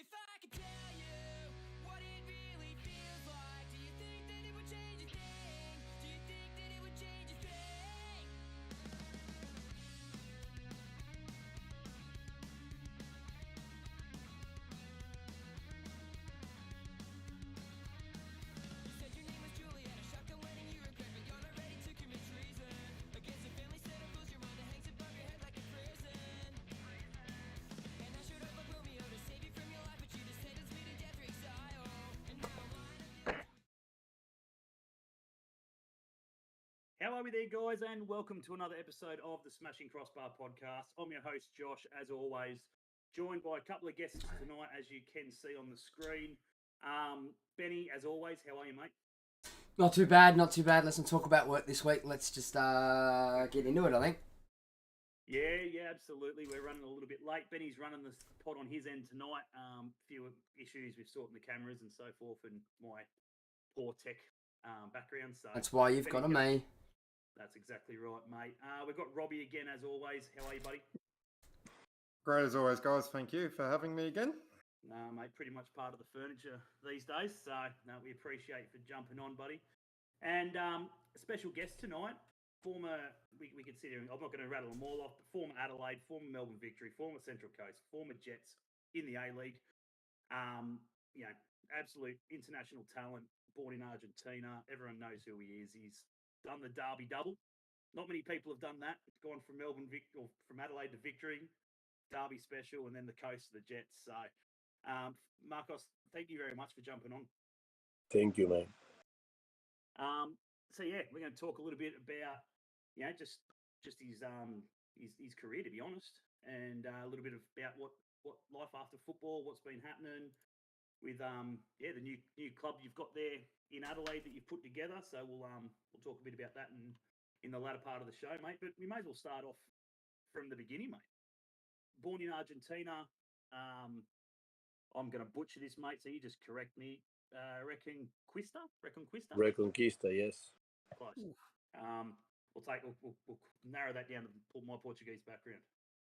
if I could tell you what it really feels like, do you think that it would change a thing? Do you think that it would change a thing? You said your name was Juliet, a shock to letting you regret, but you're not ready to commit treason against a family set of rules. Your mind that hangs above your head like a prison. And I showed up like Romeo to save you from your life, but you just sentenced me to death or exile. And now I'm lying again. How are we there, guys? And welcome to another episode of the Smashing Crossbar Podcast. I'm your host, Josh, as always, joined by a couple of guests tonight, as you can see on the screen. Benny, as always, how are you, mate? Not too bad, not too bad. Let's not talk about work this week. Let's just get into it, I think. Yeah, absolutely. We're running a little bit late. Benny's running the pod on his end tonight. Few issues with sorting the cameras and so forth, and my poor tech background. So That's why you've got a me. That's exactly right, mate. We've got Robbie again, as always. How are you, buddy? Great as always, guys. Thank you for having me again. No, mate, pretty much part of the furniture these days. So, no, we appreciate you for jumping on, buddy. And a special guest tonight, we could sit here, I'm not going to rattle them all off, but former Adelaide, former Melbourne Victory, former Central Coast, former Jets in the A-League. Absolute international talent, born in Argentina. Everyone knows who he is. He's done the Derby double. Not many people have done that. It's gone from from Adelaide to Victory, Derby special, and then the coast of the Jets. So, Marcos, thank you very much for jumping on. Thank you, man. We're going to talk a little bit about, just his career, to be honest, and a little bit about what life after football, what's been happening with the new club you've got there in Adelaide that you've put together. So we'll talk a bit about that in the latter part of the show, mate. But we may as well start off from the beginning, mate. Born in Argentina. I'm going to butcher this, mate, so you just correct me. Reconquista? Reconquista, yes. Close. We'll narrow that down to my Portuguese background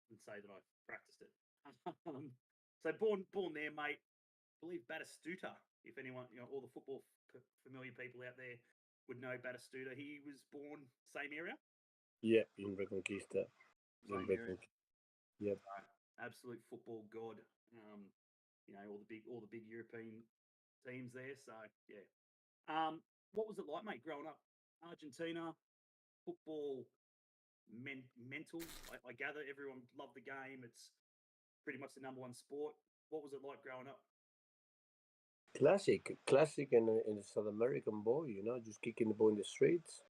and say that I practiced it. So born there, mate. I believe Batistuta, if anyone, all the football familiar people out there would know Batistuta. He was born same area? Yeah, in Reconquista. Yep. Absolute football god. All the big European teams there. So yeah. What was it like, mate, growing up? Argentina, football, mental. I gather everyone loved the game. It's pretty much the number one sport. What was it like growing up? Classic in a South American boy, just kicking the ball in the streets.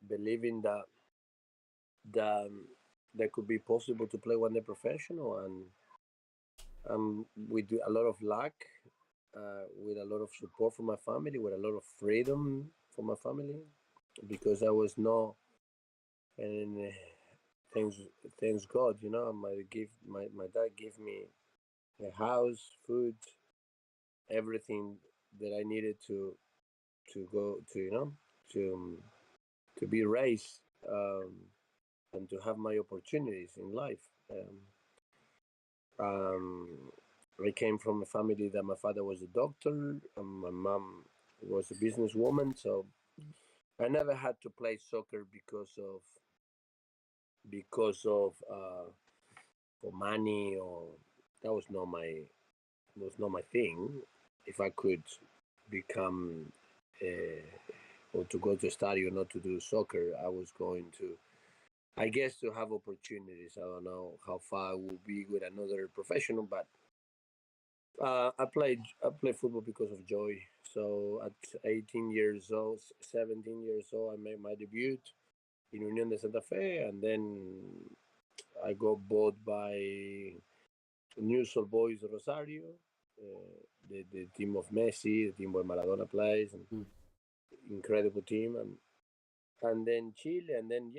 Believing that could be possible to play one day professional, and with a lot of luck, with a lot of support from my family, with a lot of freedom from my family, because I was not, and thanks God, my dad gave me a house, food, everything that I needed to go to be raised, and to have my opportunities in life. I came from a family that my father was a doctor and my mom was a businesswoman, so I never had to play soccer because of for money, or that was not my thing. If I could become or to go to study or not to do soccer, I was going to, I guess, to have opportunities. I don't know how far I will be with another professional, but I played football because of joy. So at 17 years old, I made my debut in Unión de Santa Fe, and then I got bought by News Old Boys Rosario, the team of Messi, the team where Maradona plays, and incredible team, and then Chile, and then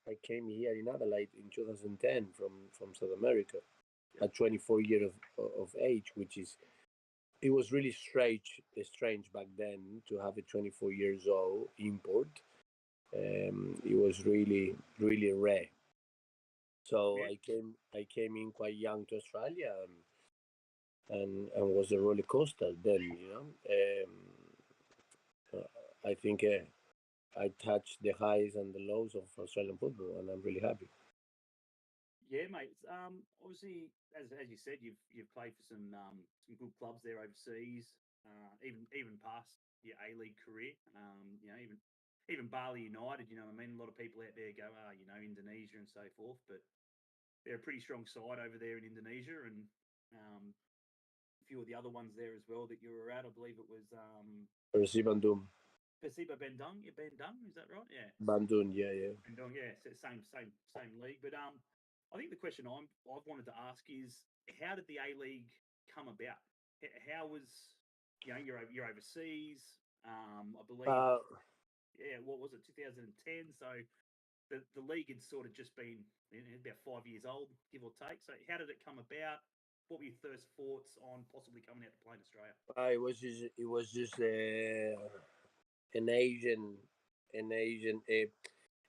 I came here in Adelaide in 2010 from South America at 24 years of age, it was really strange back then to have a 24 years old import. It was really, really rare. So Yeah. I came in quite young to Australia, and was a roller coaster then. I think I touched the highs and the lows of Australian football, and I'm really happy. Yeah, mate. Obviously, as you said, you've played for some good clubs there overseas. Even past your A League career. Even Bali United. You know, what I mean, a lot of people out there go, Indonesia and so forth, but they're a pretty strong side over there in Indonesia, and a few of the other ones there as well that you were at. I believe it was Persi Bandung, Persiba Bandung. Yeah, Bandung, is that right? Yeah. Bandung, yeah. Bandung, yeah, same league. But I think the question I've wanted to ask is, how did the A League come about? How was you're overseas? I believe, Uh, what was it, 2010? So the league had sort of just been about 5 years old, give or take. So how did it come about? What were your first thoughts on possibly coming out to play in Australia? it was just an Asian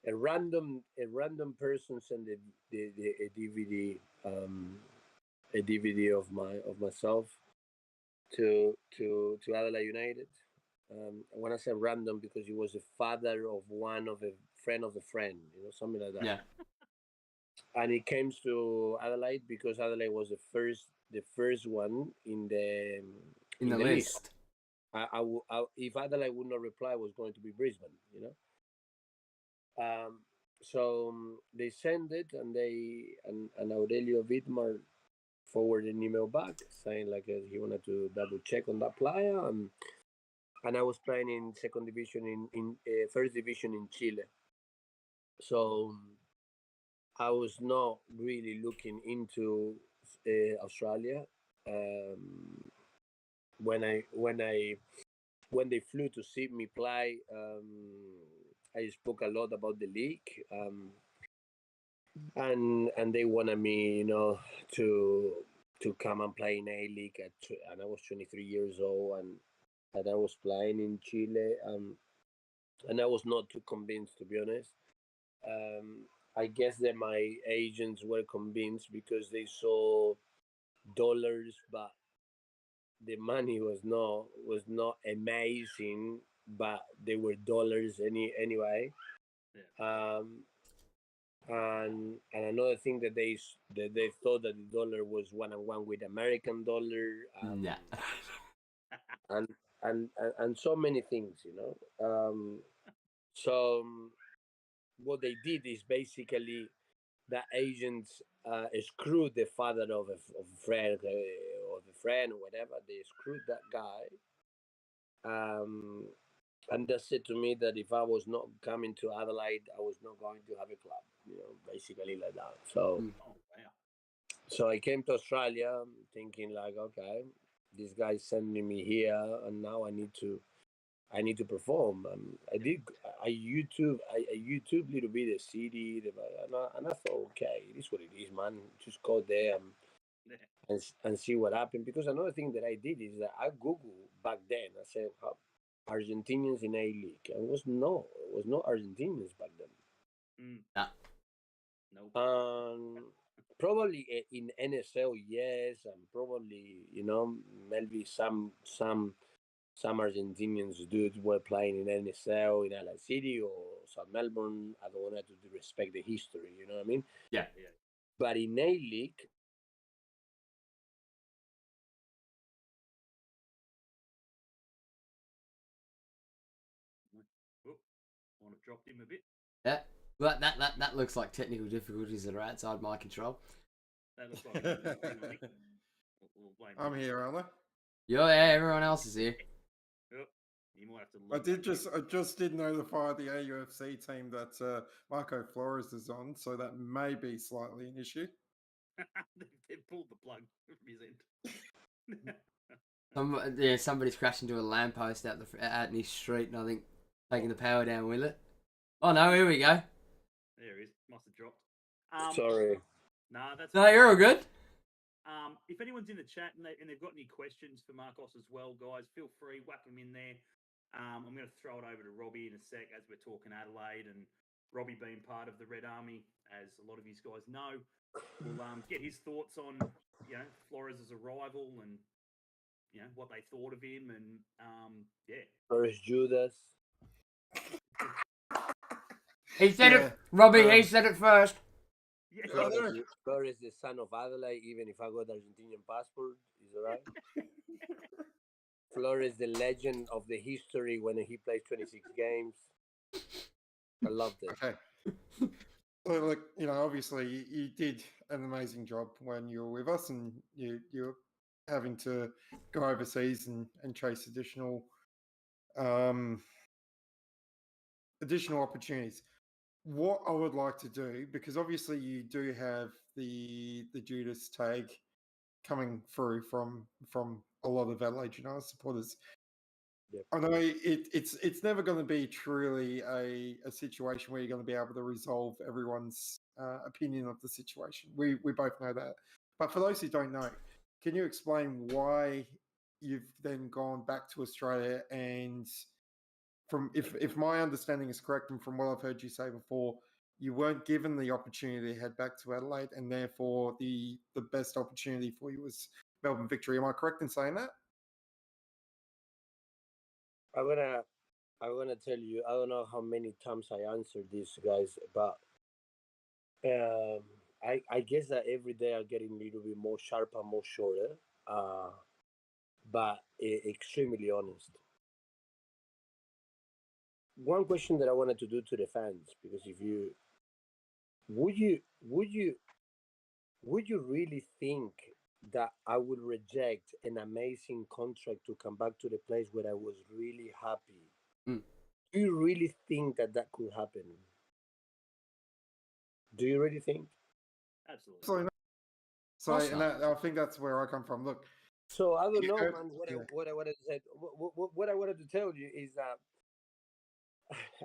a random person sent a DVD a DVD of myself to Adelaide United. When I say random, because he was the father of one of a friend of a friend, something like that. Yeah. And he came to Adelaide because Adelaide was the first one In the list. list. If Adelaide would not reply, it was going to be Brisbane. So they sent it, and Aurelio Vidmar forwarded an email back saying like he wanted to double check on that player, and I was playing in second division in first division in Chile. So I was not really looking into Australia. When they flew to see me play, I spoke a lot about the league, and they wanted me, to come and play in A League and I was 23 years old, and I was playing in Chile, and I was not too convinced, to be honest. I guess that my agents were convinced because they saw dollars, but the money was not amazing, but they were dollars anyway. Yeah. And another thing that they thought that the dollar was one on one with American dollar, Yeah. and and so many things. So what they did is basically the agents screwed the father of a friend, or the friend or whatever. They screwed that guy, and they said to me that if I was not coming to Adelaide, I was not going to have a club. Basically like that. So. Oh wow. So I came to Australia thinking like, okay, this guy's sending me here, and now I need to perform. I YouTube little bit the city, and I thought, okay, it is what it is, man. Just go there Yeah. and see what happened. Because another thing that I did is that I Googled back then. I said, Argentinians in A League, and it was no Argentinians back then. Yeah. Nope. Probably in NSL, yes, and probably maybe some Argentinians dudes were playing in NSL in LA City or South Melbourne. I don't want to disrespect the history, you know what I mean? Yeah. Yeah. But in A League, Oh, want to dropped him a bit. Yeah. But that looks like technical difficulties that are outside my control. That looks like a good thing, I think. We'll blame I'm him. here, aren't I? Yeah, everyone else is here. Oh, you might have to. I leave did that I just did notify the AUFC team that Marco Flores is on, so that may be slightly an issue. They've pulled the plug from his end. Somebody's crashed into a lamppost out in his street, and I think taking the power down with it. Oh no, here we go. There he is. Must have dropped. sorry. Nah, that's. No, you're all good. If anyone's in the chat and they've got any questions for Marcos as well, guys, feel free, whack them in there. I'm going to throw it over to Robbie in a sec as we're talking Adelaide and Robbie being part of the Red Army, as a lot of you guys know, we'll get his thoughts on Flores' arrival and what they thought of him, and First Judas. He said Yeah, it, Robbie. He said it first. yeah. Flores, the son of Adelaide, even if I got Argentinian passport, is alright. Flores, the legend of the history when he plays 26 games. I loved it. Okay. So, look, obviously you did an amazing job when you were with us, and you're having to go overseas and chase additional opportunities. What I would like to do, because obviously you do have the Judas tag coming through from a lot of Adelaide United supporters. Yep. I know it's never going to be truly a situation where you're going to be able to resolve everyone's opinion of the situation. We both know that. But for those who don't know, can you explain why you've then gone back to Australia, and from if my understanding is correct, and from what I've heard you say before, you weren't given the opportunity to head back to Adelaide, and therefore the best opportunity for you was Melbourne Victory. Am I correct in saying that? I'm gonna tell you. I don't know how many times I answered this, guys, but I guess that every day I'm getting a little bit more sharper, more shorter, but extremely honest. One question that I wanted to do to the fans, because if you would you really think that I would reject an amazing contract to come back to the place where I was really happy? Mm. Do you really think that could happen? Do you really think? Absolutely. So, course and not. I think that's where I come from. Look, So I don't You know, heard- man. yeah. What I wanted to say, what I wanted to tell you is that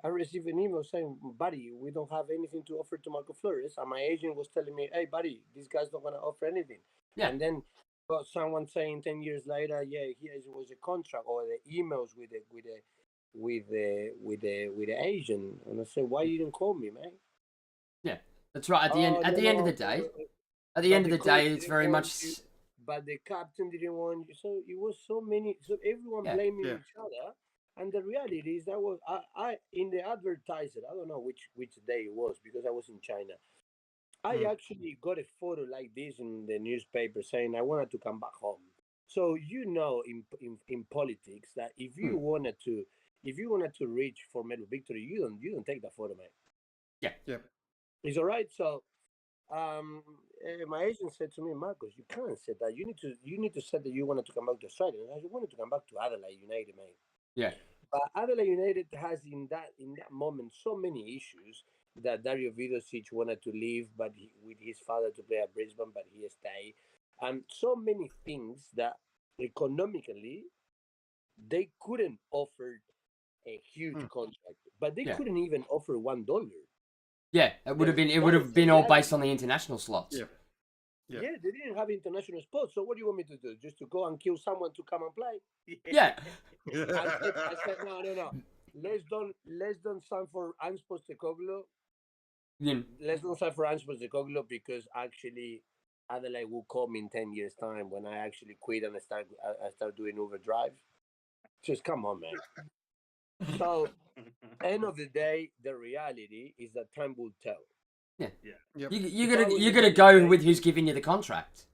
I received an email saying, "Buddy, we don't have anything to offer to Marcos Flores," and my agent was telling me, "Hey, buddy, this guy's not gonna offer anything." Yeah. And then got someone saying 10 years later, "Yeah, here was a contract," or the emails with the agent, and I said, "Why you didn't call me, man?" Yeah, that's right. At the end, "Oh, at the end of the day, at the but end of the coach day, it's didn't very want much. you, but the captain didn't want you." So it was so many, so everyone Yeah. blaming Yeah. each other. And the reality is that was I in the advertiser. I don't know which day it was because I was in China. I actually got a photo like this in the newspaper saying I wanted to come back home. So in politics that if you wanted to reach for medal victory, you don't take that photo, man. Yeah. It's all right. So my agent said to me, "Marcos, you can't say that. You need to say that you wanted to come back to Australia." And I wanted to come back to Adelaide United, man. Yeah. But Adelaide United has in that moment so many issues that Dario Vidosic wanted to leave, but with his father to play at Brisbane, but he stayed, and so many things that economically they couldn't offer a huge contract, but they Yeah. couldn't even offer $1. Yeah, it would have been. It That would is have the been all based reality. on the international slots. Yeah. Yeah. Yeah, they didn't have international sports. So what do you want me to do? Just to go and kill someone to come and play? Yeah. I said no. Let's don't sign for Ange Postecoglou. Yeah. Let's not sign for Ange Postecoglou because actually Adelaide will call me in 10 years' time when I actually quit and I start doing Uber drive. Just come on, man. So end of the day, the reality is that time will tell. Yeah. Yep. You gotta go with who's giving you the contract.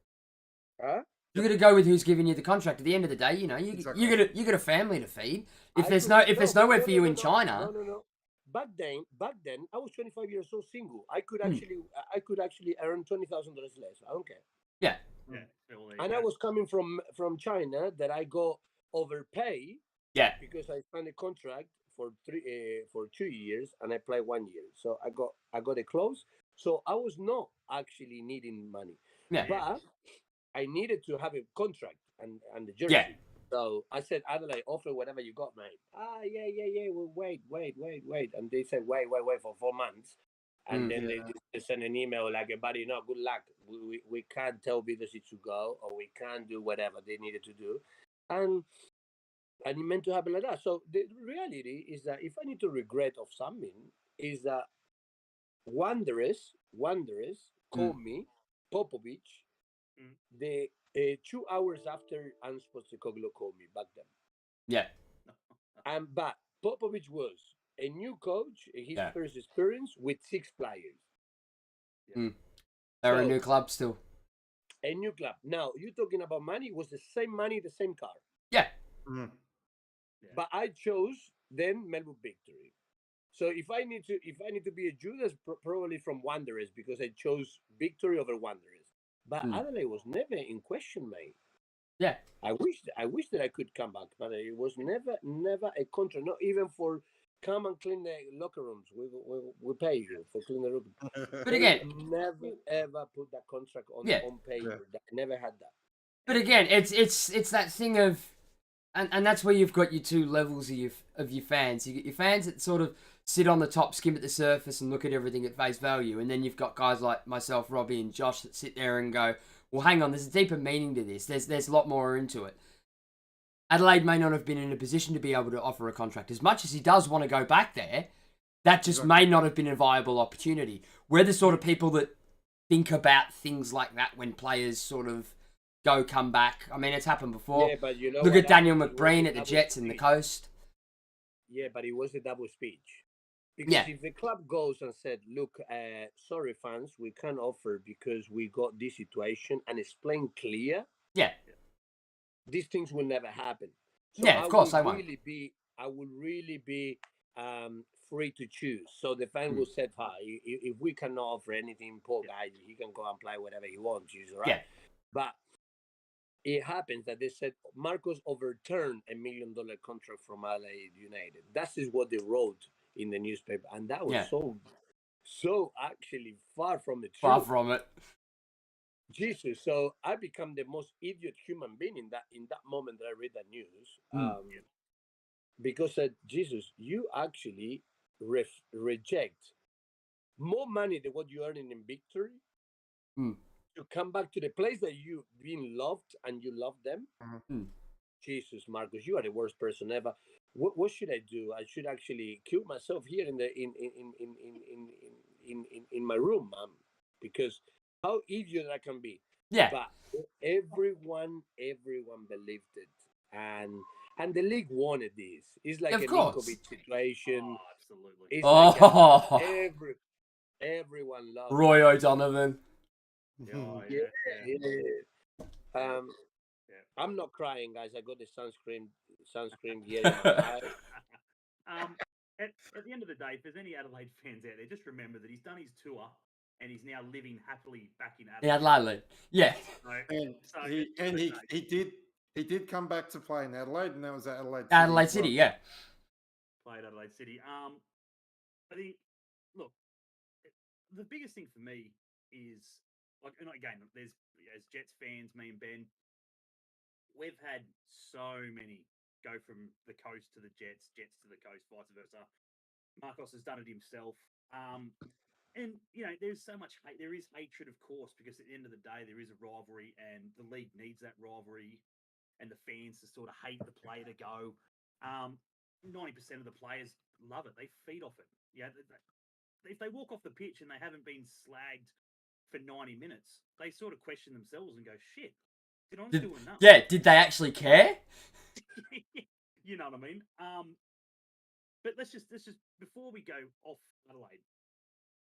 Huh? You gotta go with who's giving you the contract. At the end of the day, Exactly. you got a family to feed. If there's nowhere for you in China, No. Back then, I was 25 years old, single. I could actually earn $20,000 less. I don't care. yeah, Yeah. Well, there you And go. I was coming from China that I got overpaid yeah, because I signed a contract for 2 years and I played 1 year. So I got a close. So I was not actually needing money, yeah, but I needed to have a contract and the jersey. yeah. So I said, Adelaide, offer whatever you got, mate. Yeah. Well, wait. And they said, wait for 4 months. And then they sent an email like, buddy, no, good luck. We can't tell Vidosic to go, or we can't do whatever they needed to do. And it meant to happen like that. So the reality is that if I need to regret of something, is that Wanderers called Mm. me, Popovic, Mm. the 2 hours after Ange Postecoglou called me back then. Yeah. But Popovic was a new coach, his Yeah. first experience with 6 players. They're a So- new club still. A new club. Now, you're talking about money, it was the same money, the same car. Yeah. Mm. But I chose then Melbourne Victory. So if I need to be a Judas, probably from Wanderers, because I chose Victory over Wanderers. But Adelaide was never in question, mate. Yeah. I wish that I could come back, but it was never a contract. Not even for come and clean the locker rooms. We pay you for cleaning the room. But They again, never ever put that contract on Yeah. paper. I never had that. but again, it's that thing of, and that's where you've got your two levels of your fans. You get your fans that sort of sit on the top, skim at the surface, and look at everything at face value, and then you've got guys like myself, Robbie, and Josh that sit there and go, well, hang on, there's a deeper meaning to this. There's a lot more into it. Adelaide may not have been in a position to be able to offer a contract. As much as he does want to go back there, that just may not have been a viable opportunity. We're the sort of people that think about things like that when players sort of come back. I mean, it's happened before. Yeah, but you know, Look what at Daniel happened? It was McBreen a at the double Jets and the speech. Coast. Yeah, but it was a double speech. Because Yeah. if the club goes and said, look, sorry fans, we can't offer because we got this situation, and explain clear, Yeah. these things will never happen. So Yeah, of course, I they won't. will really be free to choose. So the fan will say, if we cannot offer anything, poor guy, he can go and play whatever he wants, right? Yeah. But it happens that they said Marcos overturned $1 million contract from Adelaide United. That is what they wrote in the newspaper, and that was Yeah. so actually far from the truth. Far from it. Jesus. So I become the most idiot human being in that moment that I read that news. Because Jesus, you actually reject more money than what you're earning in Victory to come back to the place that you've been loved and you love them. Jesus, Marcos, you are the worst person ever. What should I do? I should actually kill myself here in my room, because how idiot I can be. Yeah. But everyone believed it, and the league wanted this. It's like Of an course. Inkovic situation. Oh, absolutely. It's Oh. like everyone loves Roy O'Donovan. Oh, it. yeah. Yeah. Yeah. I'm not crying, guys. I got the sunscreen here in my eye. At the end of the day, if there's any Adelaide fans out there, just remember that he's done his tour and he's now living happily back in Adelaide. In Adelaide. Yeah. He did come back to play in Adelaide, and that was at Adelaide City. Adelaide City, yeah. Played Adelaide City. I think, look, the biggest thing for me is, like, and again, there's, as Jets fans, me and Ben, we've had so many go from the coast to the Jets, Jets to the coast, vice versa. Marcos has done it himself. And, there's so much hate. There is hatred, of course, because at the end of the day, there is a rivalry, and the league needs that rivalry and the fans to sort of hate the player to go. 90% of the players love it. They feed off it. If they walk off the pitch and they haven't been slagged for 90 minutes, they sort of question themselves and go, shit, did I do enough? Yeah, did they actually care? You know what I mean? But let's just before we go off Adelaide,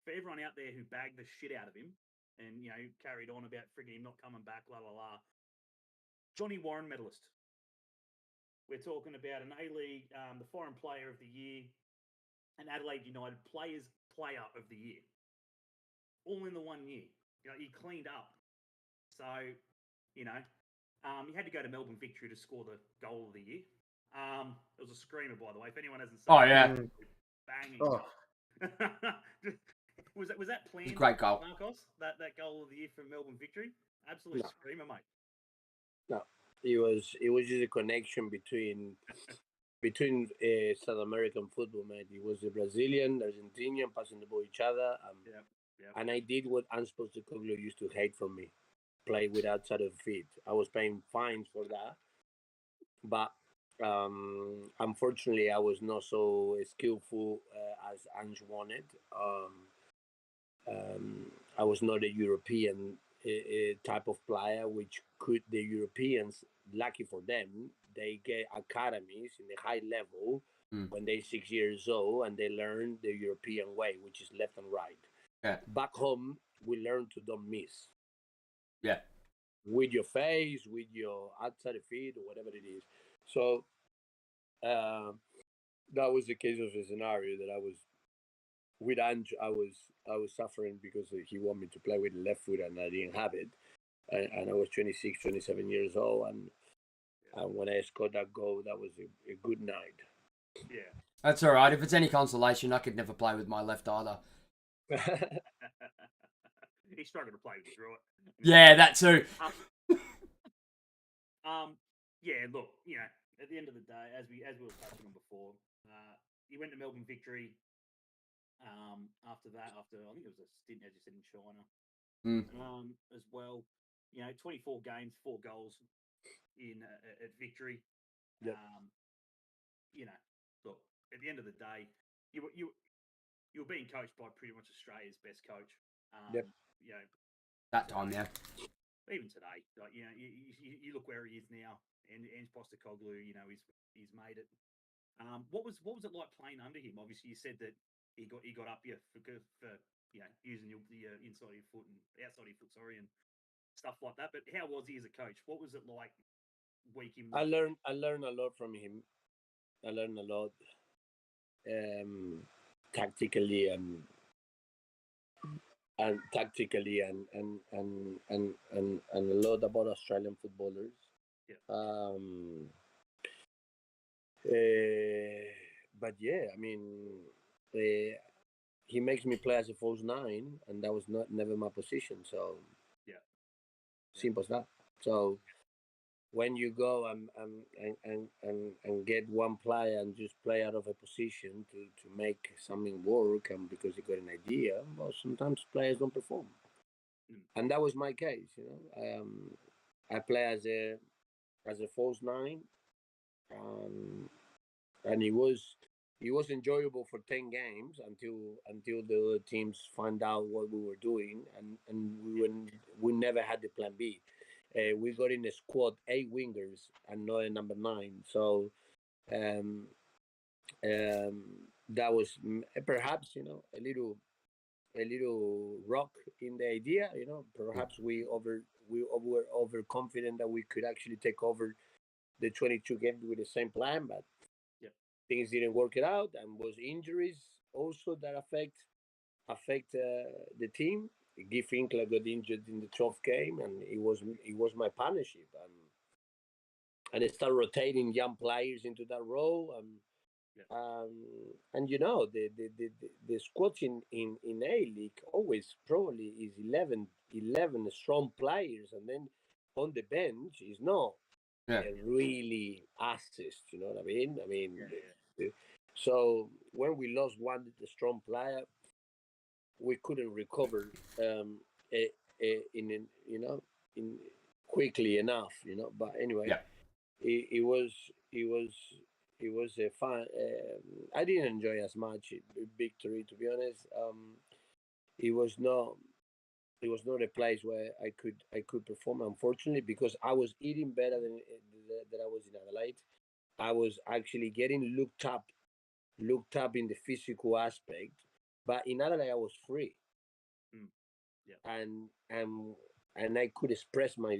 for everyone out there who bagged the shit out of him and carried on about frigging him not coming back, la la la. Johnny Warren medalist. We're talking about an A-League, the Foreign Player of the Year, and Adelaide United Player of the Year, all in the 1 year. He cleaned up. So, he had to go to Melbourne Victory to score the goal of the year. It was a screamer, by the way. If anyone hasn't seen Oh, yeah. banging. Oh. Was that planned? Great goal. Marcos, that goal of the year from Melbourne Victory? Absolute screamer, mate. No, it was just a connection between South American football, mate. It was the Brazilian, Argentinian passing the ball each other. And I did what Ange Postecoglou used to hate from me: play with outside of feet. I was paying fines for that, but unfortunately, I was not so skillful as Ange wanted. I was not a European type of player, which could the Europeans, lucky for them, they get academies in the high level when they're 6 years old and they learn the European way, which is left and right. Yeah. Back home, we learn to don't miss. Yeah. With your face, with your outside of feet, or whatever it is. So that was the case of a scenario that I was with Ange. I was suffering because he wanted me to play with the left foot and I didn't have it, and I was 26, 27 years old, and when I scored that goal, that was a good night. Yeah. That's all right. If it's any consolation, I could never play with my left either. He struggled to play with his right. Yeah, that too. Yeah, look, at the end of the day, as we were touching on before, he went to Melbourne Victory. After that, I think it was a stint, as you said, in China, as well. 24 games, 4 goals in at Victory. Yep. Look, at the end of the day, you were being coached by pretty much Australia's best coach. Yep. That time, yeah. Even today, like you look where he is now, and Postecoglou, he's made it. What was it like playing under him? Obviously, you said that he got up you for using the inside of your foot and outside of your foot, and stuff like that. But how was he as a coach? What was it like? Week in. I learned a lot from him. I learned a lot tactically and a lot about Australian footballers. Yeah. But yeah, I mean, he makes me play as a false 9, and that was never my position. So yeah, simple as that. So when you go and get one player and just play out of a position to make something work, and because you got an idea, well, sometimes players don't perform, and that was my case. I play as a false 9, and it was enjoyable for 10 games until the other teams find out what we were doing, and we never had the plan B. We got in a squad 8 wingers and not a number 9, so that was perhaps a little rock in the idea. Perhaps we were overconfident that we could actually take over the 22 games with the same plan, but things didn't work it out, and was injuries also that affect the team. Guy Finkler got injured in the 12th game, and it was my partnership, and I started rotating young players into that role, and the squad in A League always probably is 11 strong players, and then on the bench is not really assist. You know what I mean? So when we lost one strong player, we couldn't recover in quickly enough. But anyway, it was a fun. I didn't enjoy as much Victory, to be honest. It was not a place where I could perform, unfortunately, because I was eating better than I was in Adelaide. I was actually getting looked up in the physical aspect, but in Adelaide I was free, and I could express my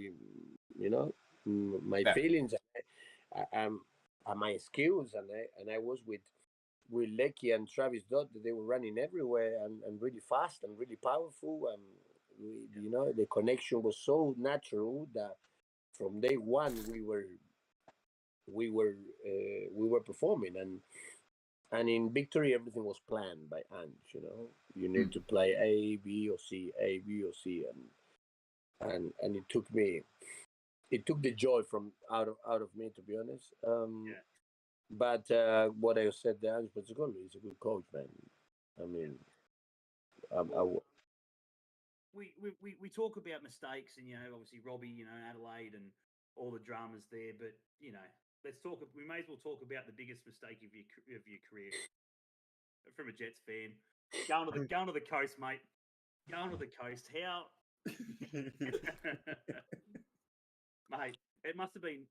feelings and my skills, and I was with Lecky and Travis Dodd. They were running everywhere and really fast and really powerful, and the connection was so natural that from day one we were performing, and in Victory everything was planned by Ange. You need to play A, B, or C, and it took the joy from out of me, to be honest. But what I said, the Ange Postecoglou is a good coach, man. I mean, we talk about mistakes, and obviously Robbie, Adelaide and all the dramas there, but let's talk. We may as well talk about the biggest mistake of your career from a Jets fan. Going to the coast, mate. going to the coast. How, mate? It must have been.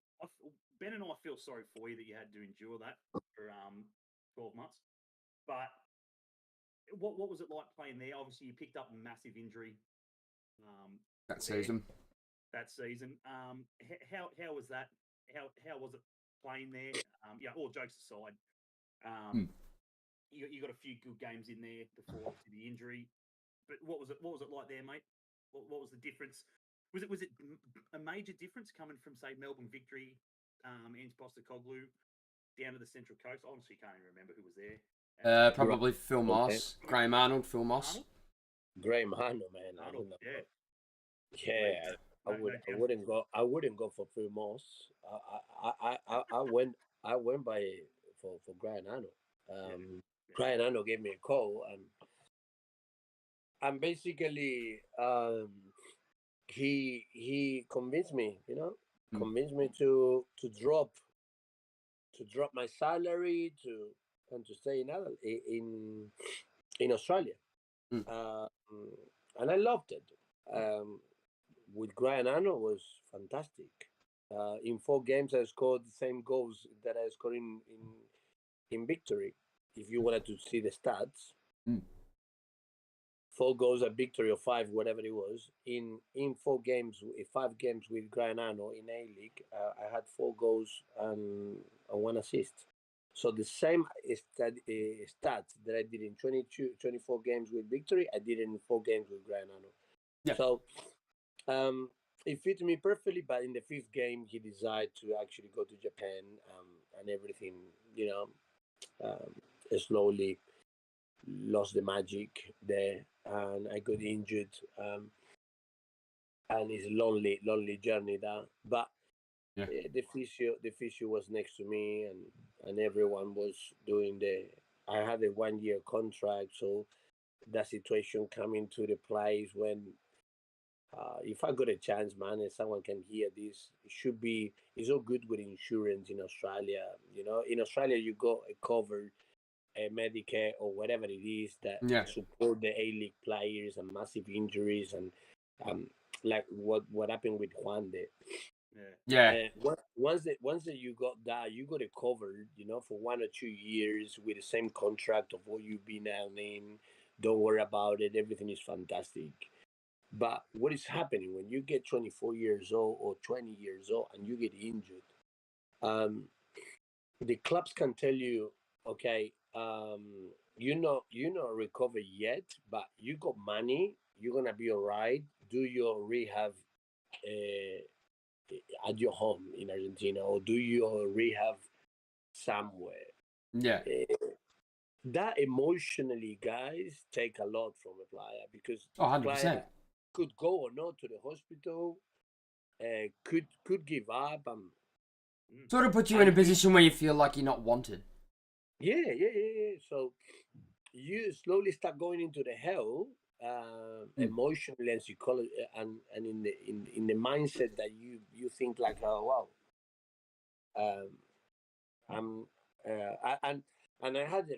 Ben and I feel sorry for you that you had to endure that for 12 months. But what was it like playing there? Obviously, you picked up a massive injury that there season. that season. How was that? How was it playing there? Yeah, all jokes aside, you got a few good games in there before obviously the injury. But what was it like there, mate? What was the difference? Was it a major difference coming from, say, Melbourne Victory, Ange Postecoglou, down to the Central Coast? I honestly can't even remember who was there. Probably Phil Moss, Graham Arnold, Phil Moss. Arnold? Graham Arnold, man. Arnold, yeah. Yeah, I wouldn't go. I wouldn't go for Phil Moss. I went by for Graham Arnold. Graham Arnold gave me a call, and basically he convinced me, convinced me to drop my salary and to stay in Australia, and I loved it. With Graham Arnold was fantastic. In 4 games, I scored the same goals that I scored in victory. If you wanted to see the stats, 4 goals at victory or 5, whatever it was. In 4 games, 5 games with Graham Arnold in A League, I had 4 goals and 1 assist. So the same stats that I did in 24 games with victory, I did in 4 games with Graham Arnold. Yeah. So it fit me perfectly, but in the 5th game, he decided to actually go to Japan, and everything, slowly lost the magic there, and I got injured, and it's a lonely journey that. But the physio was next to me, and everyone was doing I had a 1-year contract, so that situation coming to the place when. If I got a chance, man, and someone can hear this, it's all good with insurance in Australia. In Australia, you got a covered Medicare or whatever it is that support the A-League players and massive injuries, and like what happened with Juan there. Yeah. Once that you got that, you got it covered, for 1 or 2 years with the same contract of what you've been earning. Don't worry about it. Everything is fantastic. But what is happening when you get 24 years old or 20 years old and you get injured? The clubs can tell you, okay, you're not recovered yet, but you got money. You're gonna be all right. Do your rehab at your home in Argentina, or do your rehab somewhere. Yeah. That emotionally, guys, take a lot from a player, because 100%. Could go or not to the hospital, could give up. Sort of put you in a position where you feel like you're not wanted. Yeah. So you slowly start going into the hell, emotionally and psychology, and in the mindset that you think like, oh wow, and I had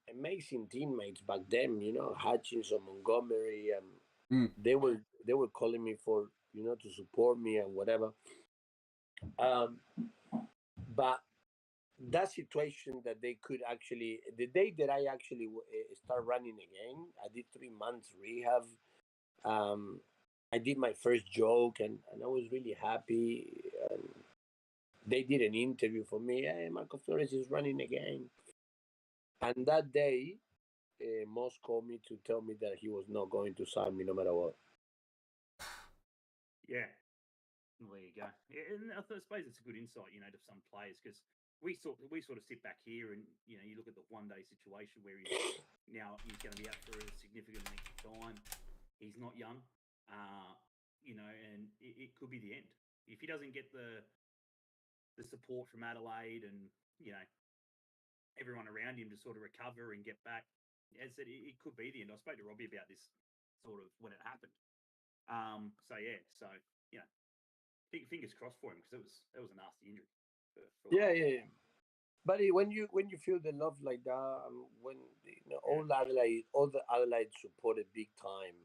amazing teammates back then, Hutchinson, Montgomery, they were calling me for, to support me and whatever. But that situation that they could actually, the day that I actually start running again, I did 3 months rehab. I did my first joke, and I was really happy. They did an interview for me. Hey, Marcos Flores is running again. And that day, Moss called me to tell me that he was not going to sign me no matter what. Yeah. Well, there you go. Yeah, and I suppose it's a good insight, to some players, because we sort of sit back here and you look at the 1-day situation where he's going to be out for a significant length of time. He's not young, and it could be the end if he doesn't get the support from Adelaide and everyone around him to sort of recover and get back. As I said, it could be the end. I spoke to Robbie about this sort of when it happened. Fingers crossed for him, because it was a nasty injury. Yeah. But when you feel the love like that, when all the Adelaide supported big time.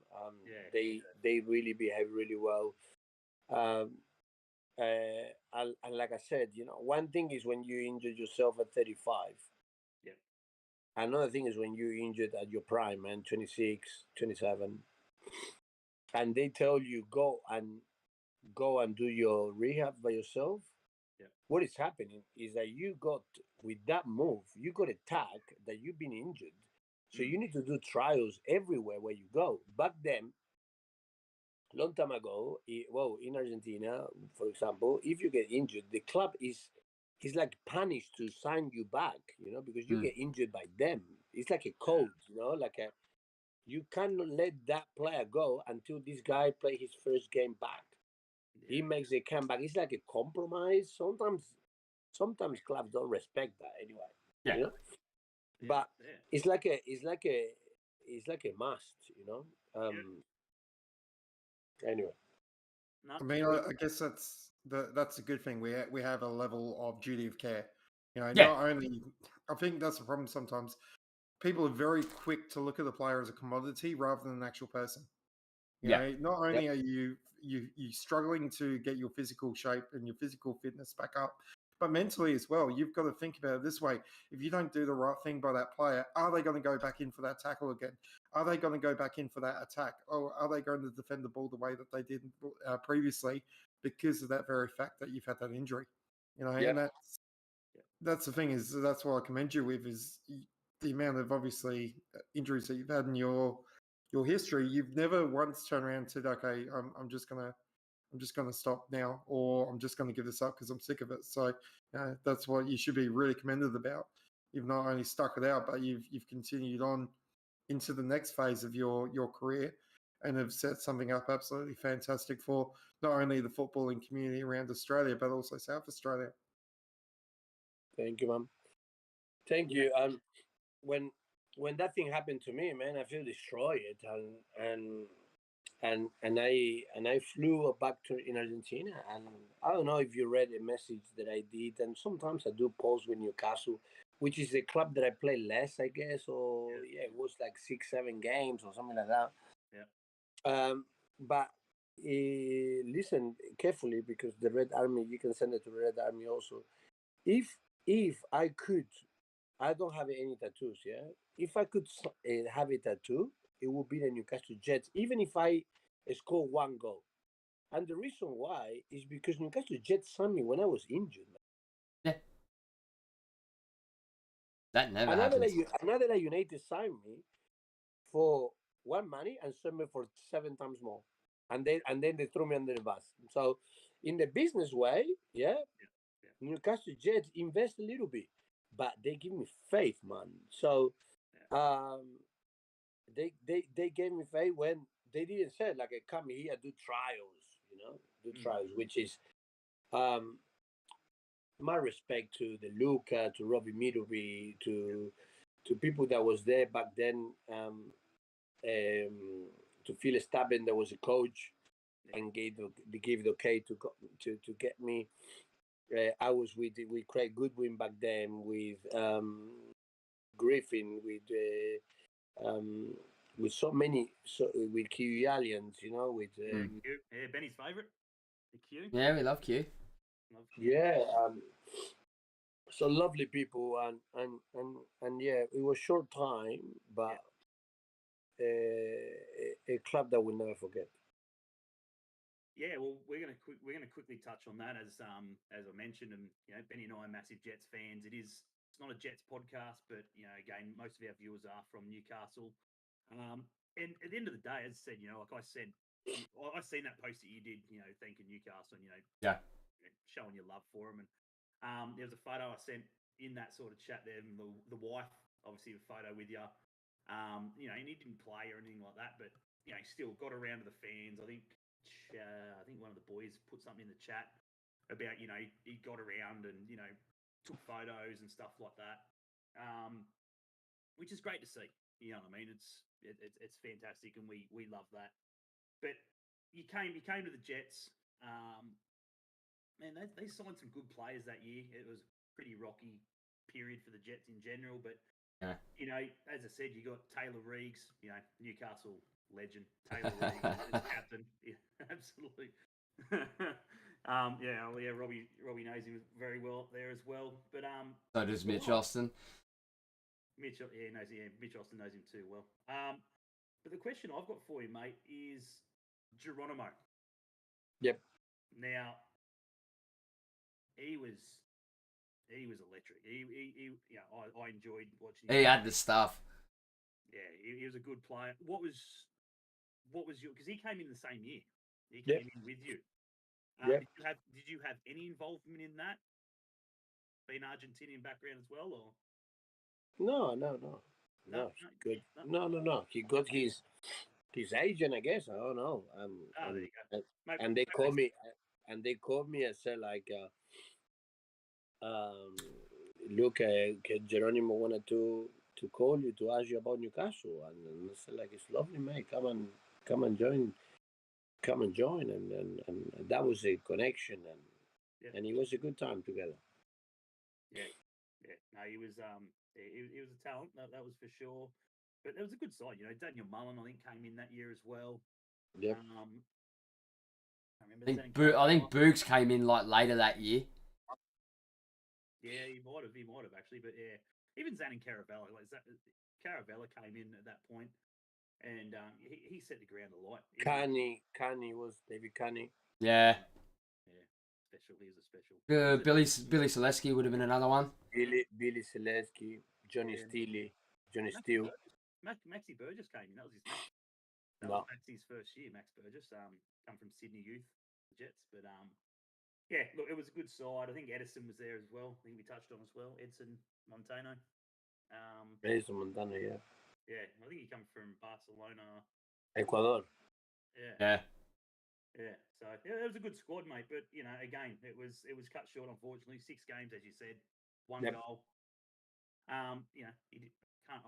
Yeah. They really behave really well. Um, and like I said, one thing is when you injure yourself at 35. Yeah. Another thing is when you injured at your prime, man, 26, 27, and they tell you go and do your rehab by yourself. Yeah. What is happening is that you got with that move, you got a tag that you've been injured. So you need to do trials everywhere where you go. Back then, long time ago, in Argentina, for example, if you get injured, the club is like punished to sign you back, because you Mm. get injured by them. It's like a code, like you cannot let that player go until this guy play his first game back. He makes a comeback. It's like a compromise. Sometimes clubs don't respect that anyway. Yeah. But it's like a must. Anyway. No, I mean, I guess that's a good thing. We have a level of duty of care. Yeah. Not only I think that's the problem sometimes. People are very quick to look at the player as a commodity rather than an actual person. Yeah. Not only are you struggling to get your physical shape and your physical fitness back up, but mentally as well. You've got to think about it this way: if you don't do the right thing by that player, are they going to go back in for that tackle again? Are they going to go back in for that attack? Or are they going to defend the ball the way that they did previously because of that very fact that you've had that injury? And that's the thing, is that's what I commend you with, is the amount of obviously injuries that you've had in your history. You've never once turned around and said, okay, I'm just gonna stop now, or I'm just gonna give this up because I'm sick of it. So that's what you should be really commended about. You've not only stuck it out, but you've continued on into the next phase of your career, and have set something up absolutely fantastic for not only the footballing community around Australia, but also South Australia. Thank you, man. Thank you. When that thing happened to me, man, I feel destroyed, and I flew back to in Argentina, and I don't know if you read a message that I did, and sometimes I do post with Newcastle, which is a club that I play less, I guess, or it was like 6-7 games or something like that. But listen carefully, because the Red Army, you can send it to the Red Army also. If I could, I don't have any tattoos. Yeah, if I could have a tattoo, it would be the Newcastle Jets, even if I score one goal. And the reason why is because Newcastle Jets signed me when I was injured. Yeah. That never Another happens. United signed me for one money and sold me for 7 times more, and then they threw me under the bus. So, in the business way, Newcastle Jets invest a little bit, but they give me faith, man. So, they gave me faith when they didn't say like, come here, do trials, which is my respect to the Luca, to Robbie Middleby, to people that was there back then, to Phil Staben, that was a coach, and gave the okay to get me. I was with Craig Goodwin back then, with Griffin, with so many, with Q Allians, with Benny's favourite, the Q. Yeah, we love Q. So lovely people, and it was short time, but a club that we'll never forget. Yeah, well, we're gonna quickly touch on that, as I mentioned, and Benny and I are massive Jets fans. It's not a Jets podcast, but again, most of our viewers are from Newcastle. And at the end of the day, as I said, like I said, I seen that post that you did, thanking Newcastle, and showing your love for them. And there was a photo I sent in that sort of chat there, and the wife, obviously, a photo with you. And he didn't play or anything like that, but he still got around to the fans. I think one of the boys put something in the chat about he got around and took photos and stuff like that, which is great to see. You know what I mean? It's fantastic, and we love that. But you came to the Jets. Man, they signed some good players that year. It was pretty rocky. period for the Jets in general. But Yeah. you know, as I said, you got Taylor Reeves, you know, Newcastle legend, Taylor Reeves as captain. Yeah, absolutely. Robbie knows him very well up there as well. But So does Mitch Austin. Mitch Austin knows him too well. But the question I've got for you, mate, is Geronimo. Yep. Now, he was electric. I enjoyed watching him. He had the stuff. Yeah, he was a good player. What was your? Because he came in the same year. He came in with you. Yep. Did you have any involvement in that? Being Argentinian background as well, or No, he good. No. He got his agent, I guess. I don't know. there you go. And they called me, and said like, look, Geronimo wanted to call you to ask you about Newcastle, and I said like, it's lovely, mate. Come and join, and that was a connection, and it was a good time together. Yeah. No, he was he was a talent. That was for sure. But it was a good side. You know, Daniel Mullen, I think, came in that year as well. Yep. I remember. I think Boogs came in like later that year. Yeah, he might have actually. But yeah, even Zan and Caravella, Caravella came in at that point, and he set the ground alight. Canny was David Canny. Yeah. Special. He was a special. Billy Selesky would have been another one. Billy Selesky, Johnny Steele. Maxi Burgess came in. That was his mate. That was Maxi's first year. Max Burgess, come from Sydney Youth Jets, but yeah, look, it was a good side. I think Edison was there as well. I think we touched on as well. Edson Montano. Edison Montano, yeah. Yeah, I think he comes from Barcelona, Ecuador. Yeah. So yeah, it was a good squad, mate. But you know, again, it was cut short, unfortunately. 6 games, as you said, 1 goal. You know, I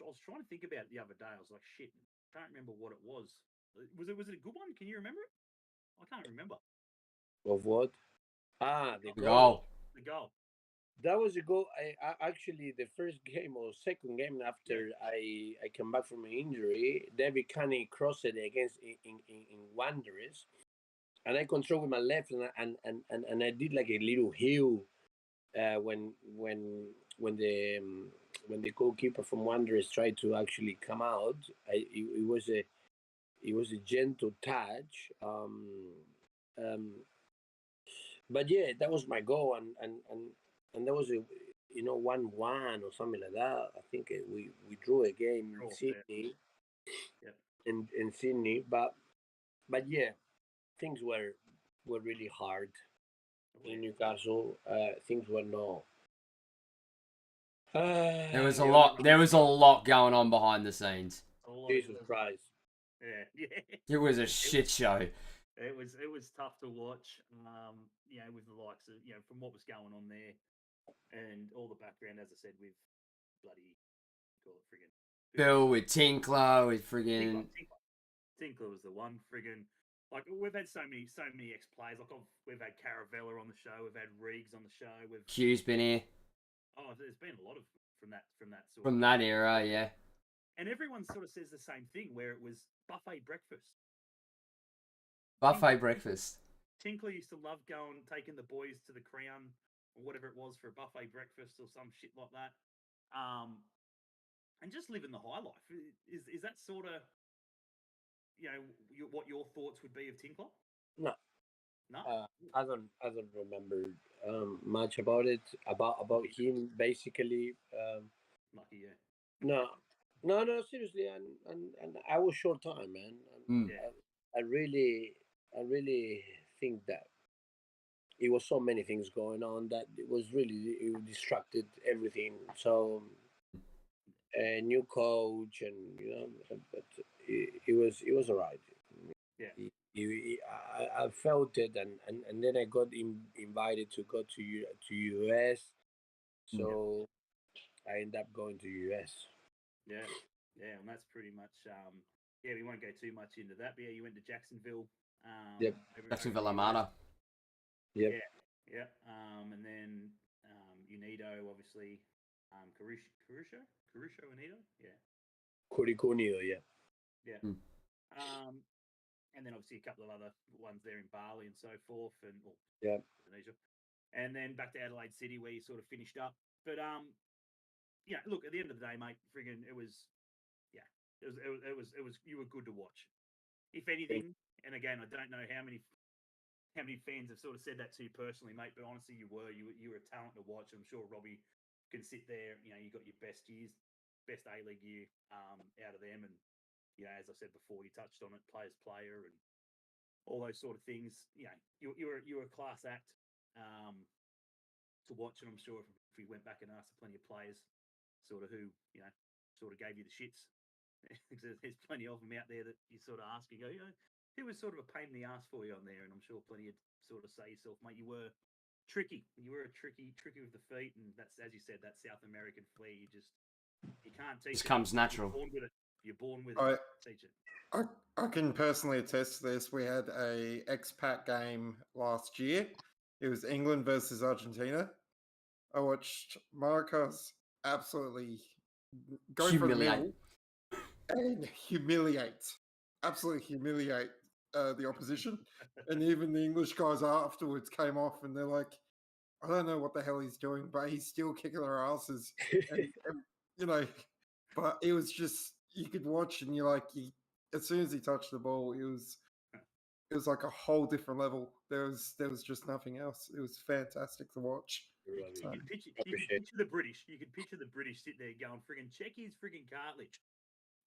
was trying to think about it the other day. I was like, shit, I can't remember what it was. Was it a good one? Can you remember it? I can't remember. Of what? The goal. The goal. That was a goal. I actually, the first game or second game after I came back from an injury, David Canny crossed it against in Wanderers, and I controlled with my left, and I did like a little heel when the goalkeeper from Wanderers tried to actually come out. It was a gentle touch. But yeah, that was my goal, and that was a 1-1 or something like that. I think we drew a game in Sydney, in Sydney, but yeah, things were really hard in Newcastle. Things were not. There was a lot going on behind the scenes. Jesus Christ. Yeah. It was a shit show. It was tough to watch. You know, with the likes of, you know, from what was going on there, and all the background, as I said, with bloody Bill with Tinkler with friggin' Tinkler was the one. Friggin', like, we've had so many ex players. Like, we've had Caravella on the show. We've had Reeves on the show. Hugh's been here. Oh, there's been a lot of from that sort. From that era, yeah. And everyone sort of says the same thing, where it was buffet breakfast. Buffet breakfast. Tinkler used to love taking the boys to the Crown or whatever it was for a buffet breakfast or some shit like that, and just living the high life. Is that sort of, you know, what your thoughts would be of Tinkler? No. I don't remember much about it, about him basically. Lucky, yeah. No, seriously, and I was short time, man. I really think that it was so many things going on that it distracted everything. So a new coach, and but it was alright. Yeah. I felt it, and then I got invited to go to US, so I ended up going to US. Yeah, and that's pretty much. We won't go too much into that. But yeah, you went to Jacksonville. Jacksonville Armada. Yep. Yeah. And then Unido, obviously, Caruso Unido, yeah. Curicunio, yeah. Yeah. Mm. And then obviously a couple of other ones there in Bali and so forth, and Yeah. Indonesia. And then back to Adelaide City where you sort of finished up. But yeah, look, at the end of the day, mate, friggin' it was you were good to watch. If anything, and again, I don't know how many fans have sort of said that to you personally, mate, but honestly, you were a talent to watch. I'm sure Robbie can sit there. You know, you got your best A-League year out of them, and you know, as I said before, you touched on it, player's player, and all those sort of things. You know, you were a class act to watch, and I'm sure if we went back and asked plenty of players, sort of who sort of gave you the shits, because there's plenty of them out there that you sort of ask and go, who was sort of a pain in the ass for you on there, and I'm sure plenty of sort of say yourself, mate, you were tricky. You were tricky with the feet, and that's, as you said, that South American flair. You can't teach It it. comes natural. You're born with it. You're born with it. Teach it. I can personally attest to this. We had a expat game last year. It was England versus Argentina. I watched Marcos absolutely go for the middle and absolutely humiliate the opposition. And even the English guys afterwards came off and they're like, I don't know what the hell he's doing, but he's still kicking their asses. And, but it was just, you could watch and you're like, as soon as he touched the ball, it was like a whole different level. There was just nothing else. It was fantastic to watch. You could picture the British. You could picture the British sit there going, friggin' check his friggin' cartilage.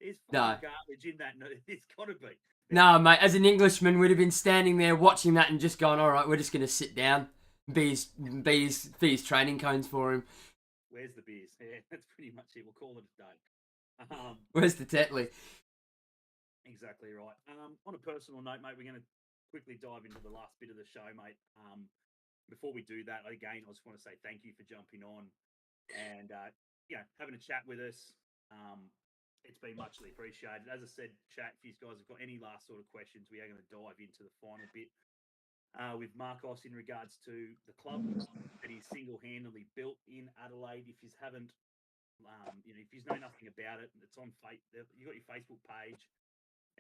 There's cartilage in that. No, it's got to be. No, mate, as an Englishman, we'd have been standing there watching that and just going, all right, we're just going to sit down, be his training cones for him. Where's the beers? Yeah, that's pretty much it. We'll call it a day. Where's the Tetley? Exactly right. On a personal note, mate, we're going to quickly dive into the last bit of the show, mate. Before we do that, again, I just want to say thank you for jumping on and having a chat with us. It's been muchly appreciated. As I said, chat, if you guys have got any last sort of questions, we are going to dive into the final bit with Marcos in regards to the club that he's single-handedly built in Adelaide. If you haven't, if you know nothing about it, it's on you got your Facebook page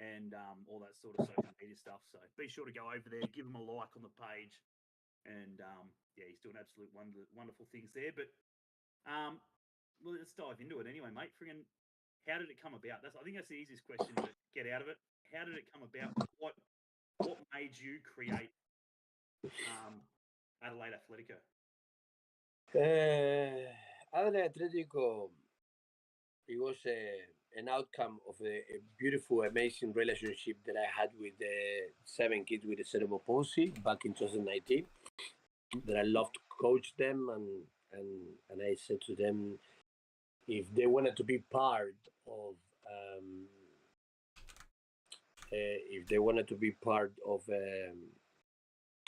and all that sort of social media stuff. So be sure to go over there, give him a like on the page. And he's doing absolute wonderful things there. But well, let's dive into it anyway, mate. Friggin', how did it come about? I think that's the easiest question to get out of it. How did it come about? What made you create Adelaide Atletico? Adelaide Atletico, it was an outcome of a beautiful, amazing relationship that I had with the 7 kids with the cerebral palsy back in 2019. That I loved to coach them, and I said to them, if they wanted to be part of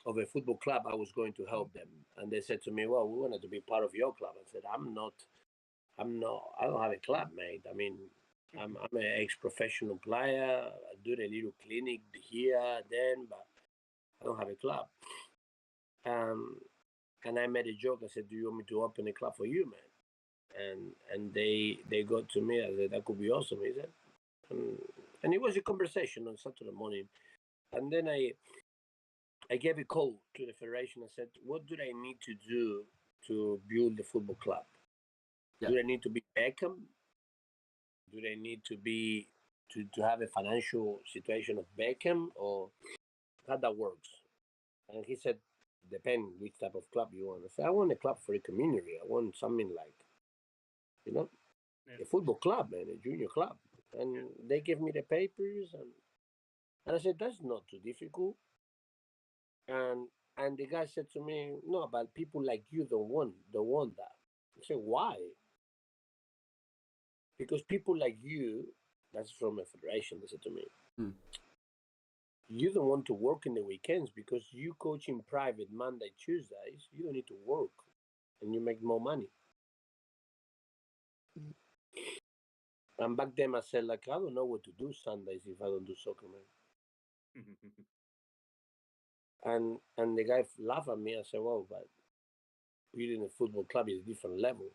a football club, I was going to help them. And they said to me, well, we wanted to be part of your club. I said, I don't have a club, mate. I mean, I'm an ex-professional player. I do a little clinic here, then, but I don't have a club. And I made a joke. I said, do you want me to open a club for you, man? And they got to me. I said, that could be awesome, is it? And it was a conversation on Saturday morning. And then I gave a call to the federation. I said, what do I need to do to build the football club? Yeah. Do I need to be Beckham? Do they need to be to have a financial situation of Beckham, or how that works? And he said, depend which type of club you want. I said, I want a club for a community. I want something like, a football club, man, a junior club. And they gave me the papers, and I said, that's not too difficult. And the guy said to me, no, but people like you don't want that. I said, why? Because people like you, that's from a federation, they said to me, you don't want to work in the weekends because you coach in private Monday, Tuesdays, you don't need to work and you make more money. And back then I said, like, I don't know what to do Sundays if I don't do soccer, man. And the guy laughed at me. I said, well, but building a football club is a different level.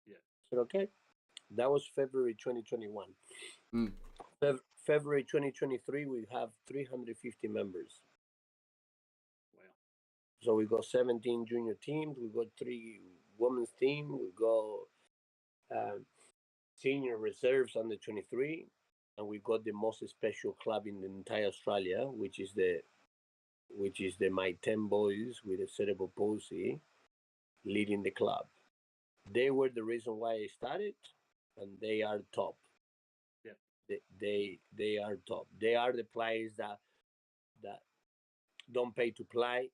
Yeah. I said, okay. That was February 2021. Mm. February 2023, we have 350 members. Wow. So we got 17 junior teams, we got 3 women's team, we got senior reserves under 23, and we got the most special club in the entire Australia, which is the My 10 boys with a cerebral palsy leading the club. They were the reason why I started, and they are top. Yeah. They are top. They are the players that don't pay to play.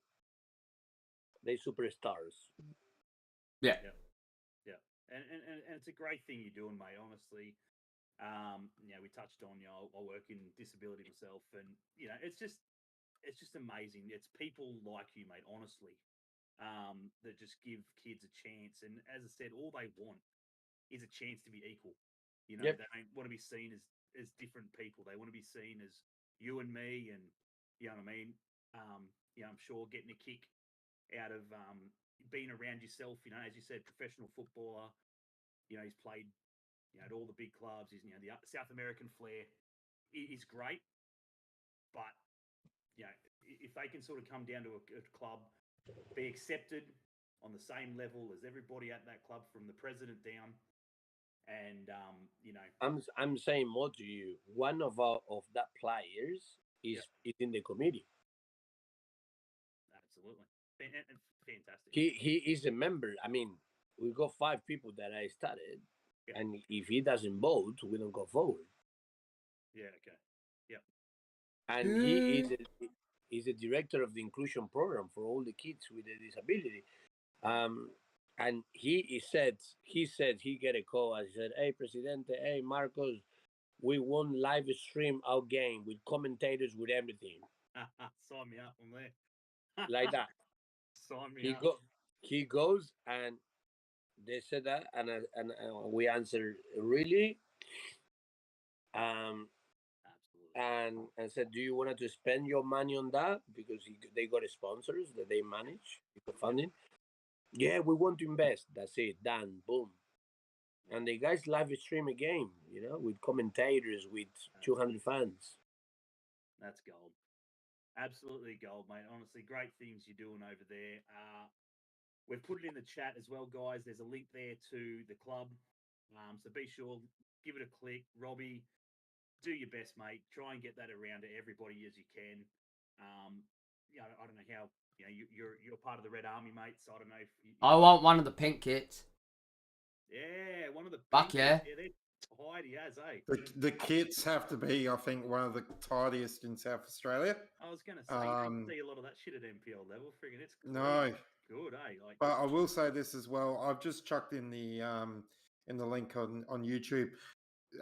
They superstars. Yeah. Yeah. And it's a great thing you're doing, mate. Honestly, we touched on, I work in disability myself, and it's just amazing. It's people like you, mate. Honestly, that just give kids a chance. And as I said, all they want is a chance to be equal. Yep. They don't want to be seen as different people. They want to be seen as you and me, and you know what I mean. I'm sure getting a kick out of being around yourself. As you said, professional footballer. He's played at all the big clubs. He's the South American flair is great, but if they can sort of come down to a club, be accepted on the same level as everybody at that club, from the president down, and I'm saying more to you. One of that players is in the committee. Absolutely, and fantastic. He is a member. I mean, we got 5 people that I started, and if he doesn't vote, we don't go forward. Yeah. Okay. Yep. And he is a director of the inclusion program for all the kids with a disability. And he said he get a call. I said, "Hey, Presidente, hey, Marcos, we won live stream our game with commentators, with everything." Sign me up on there. Like that. Sign me up. He goes, and they said that, and we answered, really. Absolutely. And said, "Do you want to spend your money on that, because they got sponsors that they manage the funding?" Yeah, we want to invest. That's it. Done. Boom. And the guys live stream a game, with commentators, with 200 fans. That's gold. Absolutely gold, mate. Honestly, great things you're doing over there. We've put it in the chat as well, guys. There's a link there to the club. So be sure, give it a click. Robbie, do your best, mate. Try and get that around to everybody as you can. I don't know how. You're part of the Red Army, mate. So I don't know if I want one of the pink kits. Yeah, one of the. Fuck yeah. Yeah, they're tidy as, eh? The kits have to be, I think, one of the tidiest in South Australia. I was going to say, you don't see a lot of that shit at NPL level. Friggin' it's clean. No. Good, eh? But I will say this as well. I've just chucked in the link on YouTube.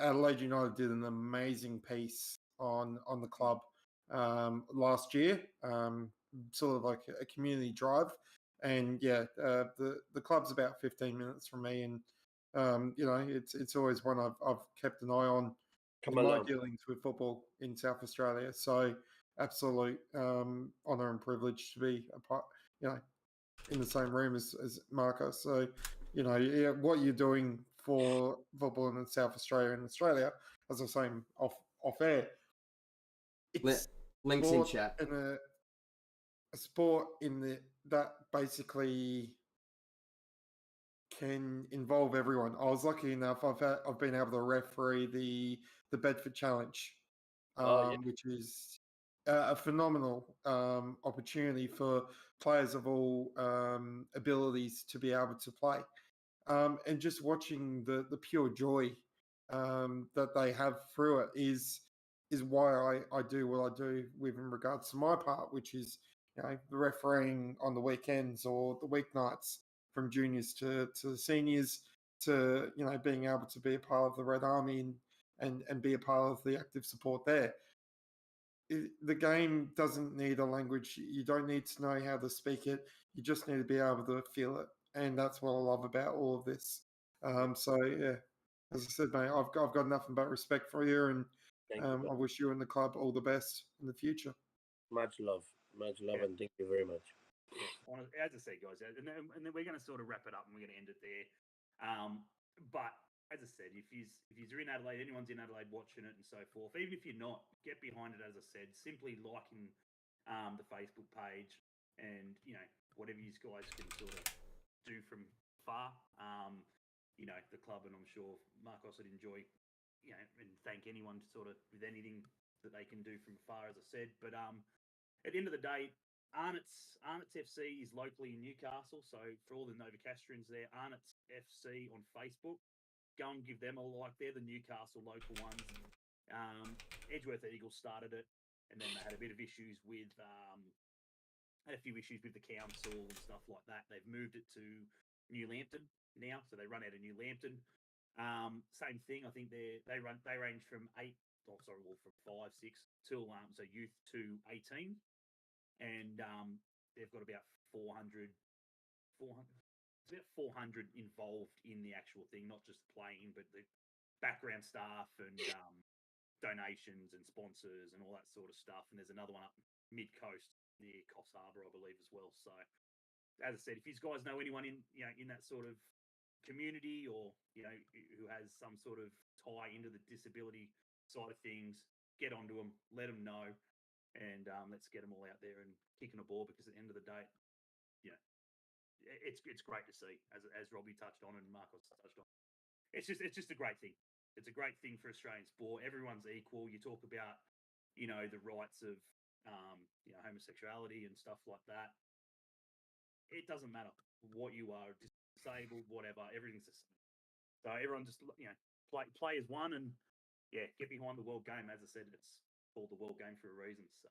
Adelaide United did an amazing piece on the club last year, sort of like a community drive. And the club's about 15 minutes from me, and it's always one I've kept an eye on in my dealings with football in South Australia. So absolute honour and privilege to be a part, in the same room as Marcos. So, what you're doing for football in South Australia and Australia, as I was saying off air, it's links in chat. And a sport that basically can involve everyone. I was lucky enough. I've been able to referee the Bedford Challenge, which is a phenomenal opportunity for players of all abilities to be able to play, and just watching the pure joy that they have through it is why I do what I do with in regards to my part, which is the refereeing on the weekends or the weeknights, from juniors to the seniors, to being able to be a part of the Red Army and be a part of the active support there. The game doesn't need a language. You don't need to know how to speak it. You just need to be able to feel it, and that's what I love about all of this. So yeah, as I said, mate, I've got nothing but respect for you, and I wish you and the club all the best in the future. Much love, and thank you very much. as I said, guys, and then we're going to sort of wrap it up and we're going to end it there. But as I said, if you're in Adelaide, anyone's in Adelaide watching it and so forth, even if you're not, get behind it. As I said, simply liking the Facebook page, and whatever you guys can sort of do from far. The club, and I'm sure Marcos would enjoy, and thank anyone sort of with anything that they can do from far, as I said. But at the end of the day, Arnott's FC is locally in Newcastle. So for all the Novocastrians there, Arnott's FC on Facebook, go and give them a like. They're the Newcastle local ones. Edgeworth Eagles started it, and then they had a bit of issues with had a few issues with the council and stuff like that. They've moved it to New Lambton now, so they run out of New Lambton. Same thing. I think they range from from 5, 6 till so youth to 18, and they've got about 400. It's about 400 involved in the actual thing, not just playing, but the background staff and donations and sponsors and all that sort of stuff. And there's another one up mid coast near Coffs Harbour, I believe, as well. So, as I said, if you guys know anyone in that sort of community, or who has some sort of tie into the disability side of things, get onto them, let them know, and let's get them all out there and kicking a ball. Because at the end of the day, it's great to see, as Robbie touched on and Marcos touched on. It's just a great thing. It's a great thing for Australian sport. Everyone's equal. You talk about the rights of homosexuality and stuff like that. It doesn't matter what you are, disabled, whatever. Everything's the same. So everyone just play as one, and get behind the world game. As I said, it's called the world game for a reason. So,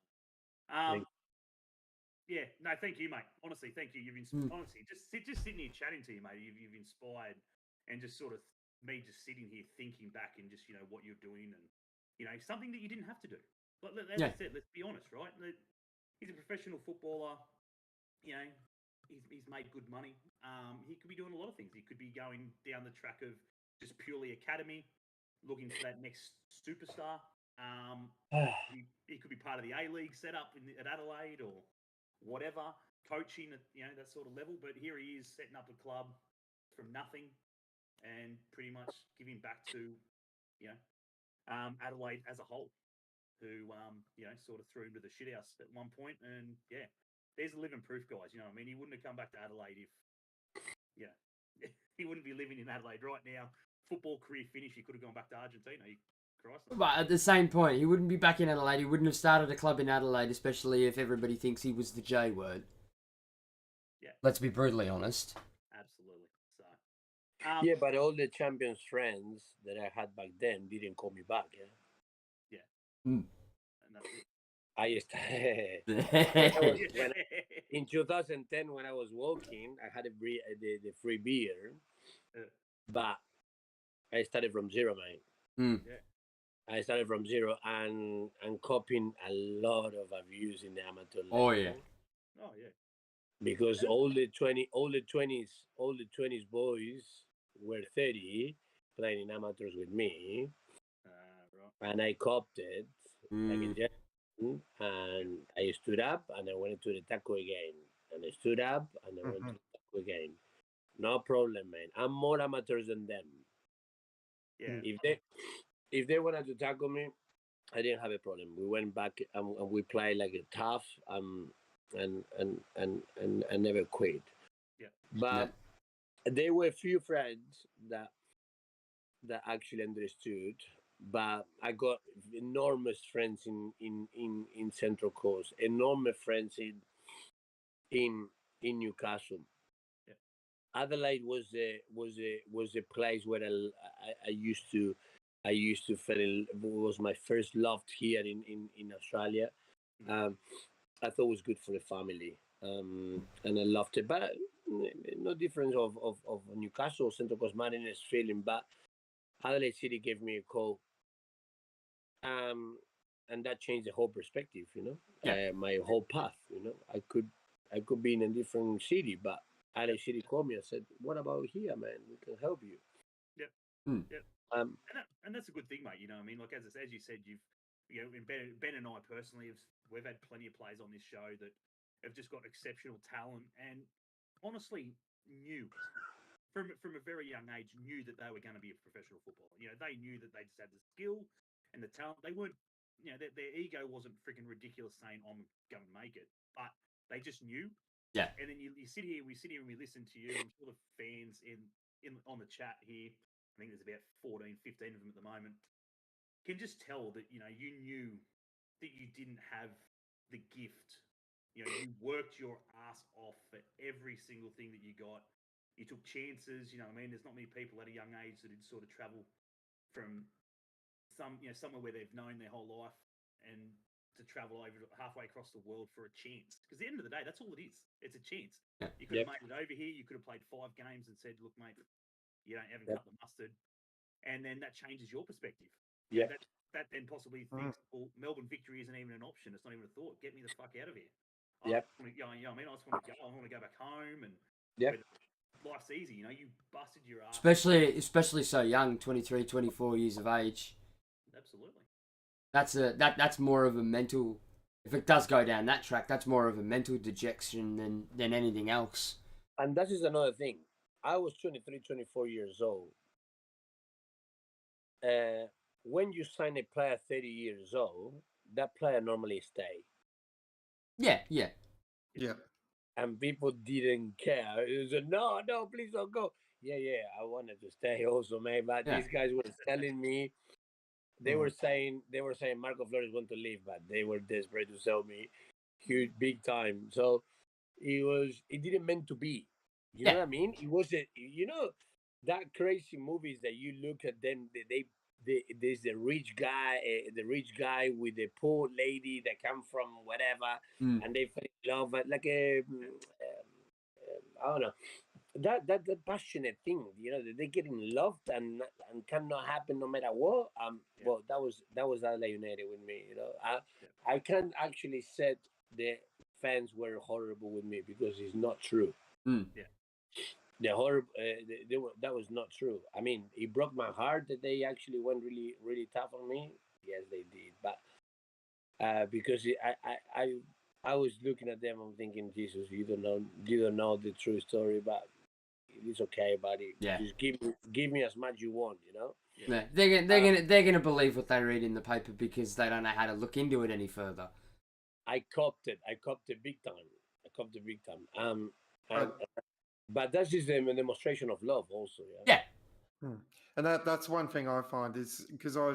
thank you, mate. Honestly, thank you. You've honestly just sitting here chatting to you, mate. You've inspired, and just sort of me just sitting here thinking back and just what you're doing, and something that you didn't have to do. But as I said, let's be honest, right? He's a professional footballer. He's made good money. He could be doing a lot of things. He could be going down the track of just purely academy, looking for that next superstar. He could be part of the A-League setup at Adelaide or whatever, coaching at that sort of level. But here he is setting up a club from nothing and pretty much giving back to Adelaide as a whole, who sort of threw him to the shithouse at one point. And there's the living proof, guys. He wouldn't have come back to Adelaide if he wouldn't be living in Adelaide right now. Football career finished. He could have gone back to Argentina. But at the same point, he wouldn't be back in Adelaide. He wouldn't have started a club in Adelaide, especially if everybody thinks he was the J word. Yeah. Let's be brutally honest. Absolutely. So. But all the Champions friends that I had back then didn't call me back. Yeah. Mm. And that's it. In 2010, when I was walking, I had the free beer, but I started from zero, mate. Mm. Yeah. I started from zero and copying a lot of abuse in the amateur level. Oh yeah. Because all the 20s boys were 30 playing in amateurs with me, right. And I copped it like a gentleman, and I stood up and I went to the tackle again, and I stood up and I went to the tackle again. No problem, man. I'm more amateurs than them. Yeah. If they wanted to tackle me, I didn't have a problem. We went back and we played like a tough and never quit. Yeah. But there were a few friends that actually understood. But I got enormous friends in Central Coast, enormous friends in Newcastle. Yeah. Adelaide was a place where I used to feel was my first love here in Australia. I thought it was good for the family, and I loved it. But no difference of Newcastle, Central Coast Mariners feeling. But Adelaide City gave me a call, and that changed the whole perspective. My whole path. I could be in a different city, but Adelaide City called me and said, "What about here, man? We can help you." Yeah. And that's a good thing, mate. Like as you said, you've Ben and I personally we've had plenty of players on this show that have just got exceptional talent, and honestly knew from a very young age knew that they were going to be a professional footballer. You know, they knew that they just had the skill and the talent. They weren't, you know, their ego wasn't freaking ridiculous saying I'm going to make it, but they just knew. Yeah. And then you sit here, we sit here and we listen to you. I'm sure the fans in on the chat here, I think there's about 14, 15 of them at the moment, can just tell that, you know, you knew that you didn't have the gift. You know, you worked your ass off for every single thing that you got. You took chances. You know what I mean? There's not many people at a young age that had sort of travel from somewhere where they've known their whole life and to travel over halfway across the world for a chance. Because at the end of the day, that's all it is. It's a chance. Yeah. You could have made it over here. You could have played 5 games and said, look, mate, you haven't cut the mustard. And then that changes your perspective. Yeah. That then possibly thinks, well, Melbourne victory isn't even an option. It's not even a thought. Get me the fuck out of here. You know what I mean? I just want to go. I want to go back home and life's easy. You know, you busted your ass. Especially so young, 23, 24 years of age. Absolutely. That's more of a mental. If it does go down that track, that's more of a mental dejection than anything else. And that is another thing. I was 23, 24 years old. When you sign a player 30 years old, that player normally stay. Yeah. And people didn't care. It was no, please don't go. Yeah, I wanted to stay also, man. But these guys were telling me they were saying Marcos Flores want to leave, but they were desperate to sell me huge big time. So it didn't meant to be. You know what I mean? It was that crazy movies that you look at them, there's the rich guy with the poor lady that come from whatever, and they fell in love, like I don't know, that passionate thing, they getting loved and cannot happen no matter what. Well, that was Adelaide United with me. I can't actually said the fans were horrible with me because it's not true. The horror, that was not true. I mean, it broke my heart that they actually went really, really tough on me. Yes, they did, but because I was looking at them, I'm thinking, Jesus, you don't know the true story, but it's okay, buddy. Yeah. Just give me as much you want, Yeah. They're gonna believe what they read in the paper because they don't know how to look into it any further. I copped it big time. But that's just a demonstration of love, also. Yeah. And that's one thing I find is because I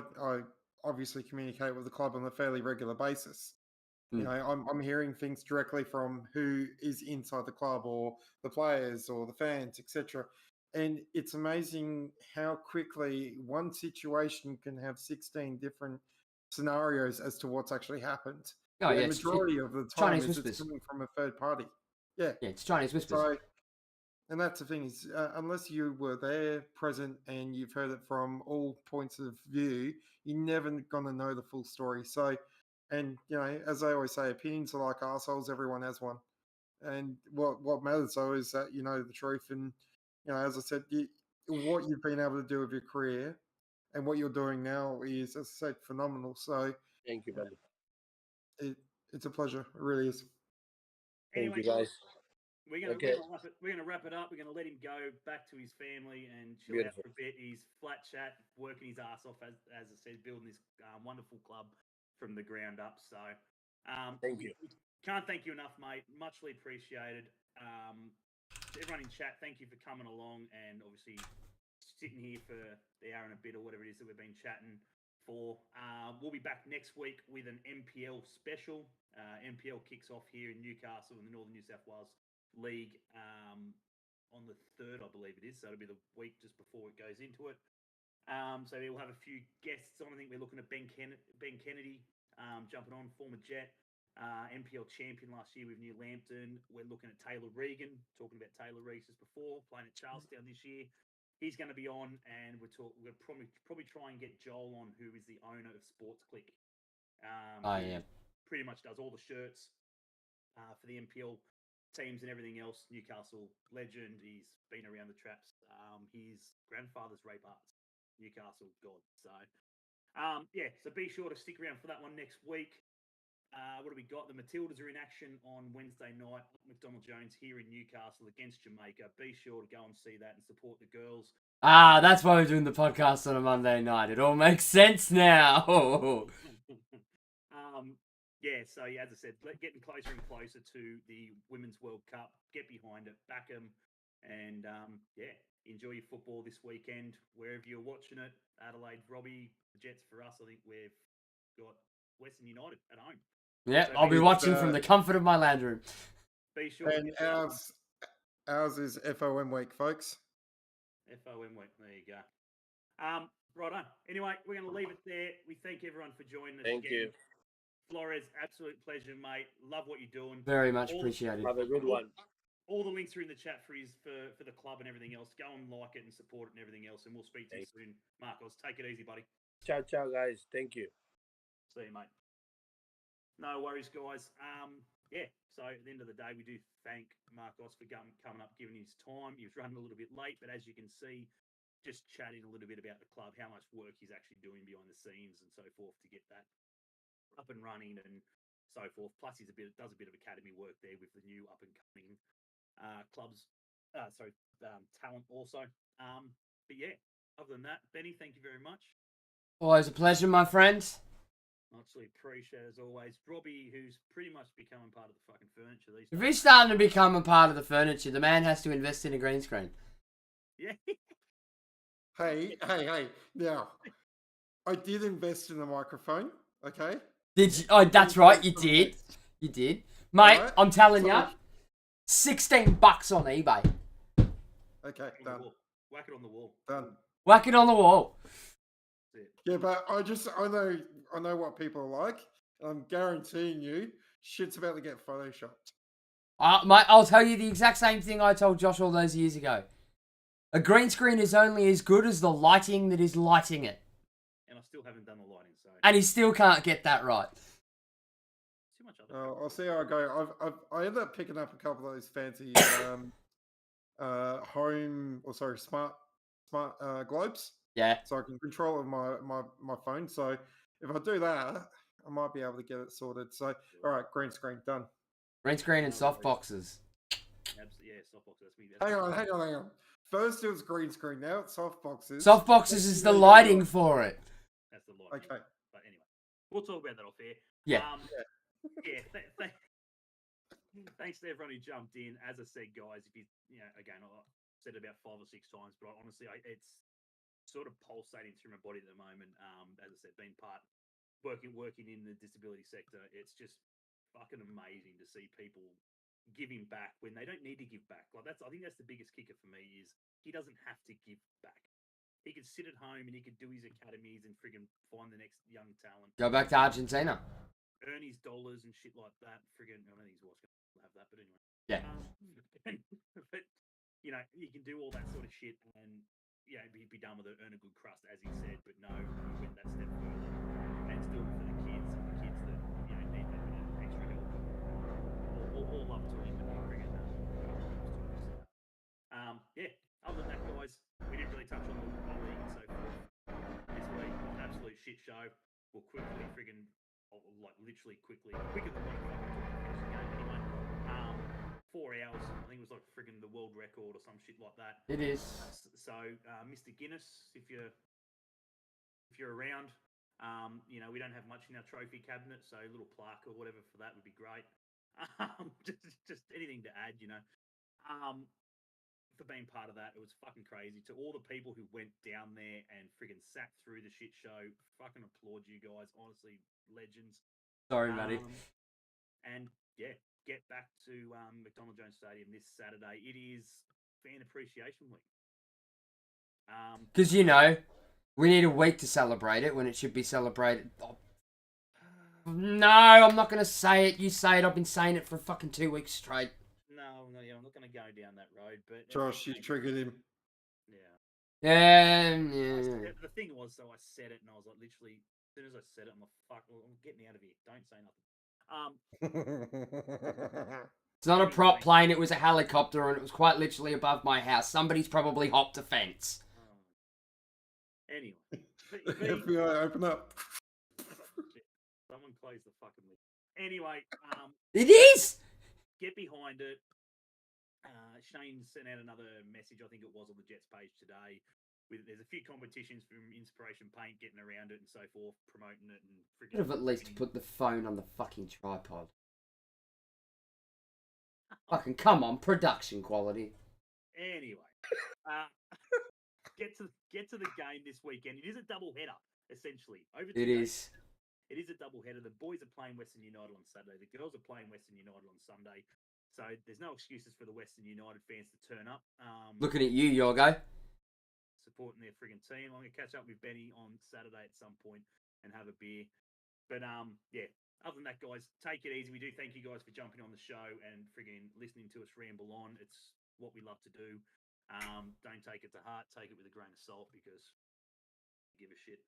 obviously communicate with the club on a fairly regular basis. You know, I'm hearing things directly from who is inside the club or the players or the fans, etc. And it's amazing how quickly one situation can have 16 different scenarios as to what's actually happened. Oh, the yeah, majority of the time Chinese it's whispers. coming from a third party. Yeah, it's Chinese whispers. So, and that's the thing is, unless you were there, present, and you've heard it from all points of view, you're never gonna know the full story. So, and as I always say, opinions are like assholes. Everyone has one. And what matters though is that you know the truth. And as I said, what you've been able to do with your career and what you're doing now is, as I said, phenomenal. So, thank you, buddy. It's a pleasure. It really is. Thank you, guys. We're gonna wrap it up. We're gonna let him go back to his family and chill out for a bit. He's flat chat, working his ass off, as I said, building this wonderful club from the ground up. So, thank you. Can't thank you enough, mate. Muchly appreciated. To everyone in chat, thank you for coming along and obviously sitting here for the hour and a bit or whatever it is that we've been chatting for. We'll be back next week with an NPL special. NPL kicks off here in Newcastle in the Northern New South Wales League on the 3rd, I believe it is. So it'll be the week just before it goes into it. So we'll have a few guests on. I think we're looking at Ben Kennedy jumping on, former Jet, NPL champion last year with New Lambton. We're looking at Taylor Regan, talking about Taylor Reese before, playing at Charlestown this year. He's going to be on, and we're going to probably try and get Joel on, who is the owner of Sports Click. Pretty much does all the shirts for the NPL teams and everything else. Newcastle legend. He's been around the traps. His grandfather's Rape Arts, Newcastle god. So, so be sure to stick around for that one next week. What do we got? The Matildas are in action on Wednesday night at McDonald Jones here in Newcastle against Jamaica. Be sure to go and see that and support the girls. That's why we're doing the podcast on a Monday night. It all makes sense now. So as I said, getting closer and closer to the Women's World Cup. Get behind it, back them, and enjoy your football this weekend wherever you're watching it. Adelaide, Robbie, the Jets for us. I think we've got Western United at home. Yeah, So I'll be be- watching from the comfort of my lounge room. Be sure. And ours is FOM week, folks. FOM week. There you go. Right on. Anyway, we're going to leave it there. We thank everyone for joining us. Thank again. you. Flores, absolute pleasure, mate. Love what you're doing. Very much All- appreciated. Have a good one. All the links are in the chat for the club and everything else. Go and like it and support it and everything else, and we'll speak to you soon. Marcos, take it easy, buddy. Ciao, ciao, guys. Thank you. See you, mate. No worries, guys. So at the end of the day, we do thank Marcos for coming up, giving his time. He was running a little bit late, but as you can see, just chatting a little bit about the club, how much work he's actually doing behind the scenes and so forth to get that up and running and so forth. Plus, does a bit of academy work there with the new up and coming talent also. But yeah, other than that, Benny, thank you very much. Always a pleasure, my friend. Absolutely appreciate it as always. Robbie, who's pretty much becoming part of the fucking furniture these If days. he's starting to become a part of the furniture, the man has to invest in a green screen. Yeah. Hey. Now, I did invest in a microphone, okay? Did you? Oh, that's right, you did. You did. Mate, Alright, I'm telling so- you, $16 on eBay. Okay, On the done. wall. Whack it on the wall. Done. Whack it on the wall. That's it. Yeah, but I know what people are like. I'm guaranteeing you, shit's about to get photoshopped. Mate, I'll tell you the exact same thing I told Josh all those years ago. A green screen is only as good as the lighting that is lighting it. And I still haven't done the lighting, so And he still can't get that right. too much other. I'll see how I go. I ended up picking up a couple of those fancy smart globes, Yeah. so I can control it with my phone. So if I do that, I might be able to get it sorted. So all right, green screen done. Green screen and No soft worries. boxes. Absolutely, yeah, softbox. That's me. Hang on. First it was green screen, now it's soft boxes. Soft boxes is the Yeah, lighting for it. That's the lighting. Okay. But anyway, we'll talk about that off air. Yeah. Thanks to everyone who jumped in. As I said, guys, if again, I've said it about 5 or 6 times, but honestly, it's sort of pulsating through my body at the moment. As I said, being working in the disability sector, it's just fucking amazing to see people giving back when they don't need to give back. I think that's the biggest kicker for me is he doesn't have to give back. He could sit at home and he could do his academies and friggin' find the next young talent. Go back to Argentina. Earn his dollars and shit like that. Friggin', I don't think his wife's gonna have that, but anyway. Yeah. But you can do all that sort of shit and be done with it, earn a good crust, as he said. But no, he went that step further and still for the kids that need that bit of extra help. All love to him and friggin' Other than that, guys, we didn't really touch on the league and so forth this week. Absolute shit show. We'll quickly literally quicker than what finish the game anyway. 4 hours. I think it was like friggin' the world record or some shit like that. It is. So, Mr. Guinness, if you're around, we don't have much in our trophy cabinet, so a little plaque or whatever for that would be great. Just anything to add, for being part of that. It was fucking crazy. To all the people who went down there and friggin' sat through the shit show, fucking applaud you guys. Honestly, legends. Sorry, Matty. And get back to McDonald Jones Stadium this Saturday. It is Fan Appreciation Week. Because, we need a week to celebrate it when it should be celebrated. Oh. No, I'm not going to say it. You say it. I've been saying it for fucking 2 weeks straight. No, I'm not going to go down that road. But Josh, you triggered him. Yeah. The thing was, though, I said it, and I was like, literally, as soon as I said it, I'm like, fuck, get me out of here. Don't say nothing. It's not a prop plane. It was a helicopter, and it was quite literally above my house. Somebody's probably hopped a fence. Anyway. FBI, open up. Someone close the fucking lid. Anyway, It is. get behind it. Shane sent out another message, I think it was on the Jets page today. There's a few competitions from Inspiration Paint getting around it and so forth, promoting it and Could have at least put the phone on the fucking tripod. Fucking come on, production quality. Anyway, get to the game this weekend. It is a double header, essentially. Over 2 It days. is. It is a double header. The boys are playing Western United on Saturday. The girls are playing Western United on Sunday. So there's no excuses for the Western United fans to turn up. Looking at you, Yorgo. Supporting their friggin' team. I'm gonna catch up with Benny on Saturday at some point and have a beer. But yeah. Other than that, guys, take it easy. We do thank you guys for jumping on the show and friggin' listening to us ramble on. It's what we love to do. Don't take it to heart. Take it with a grain of salt because give a shit.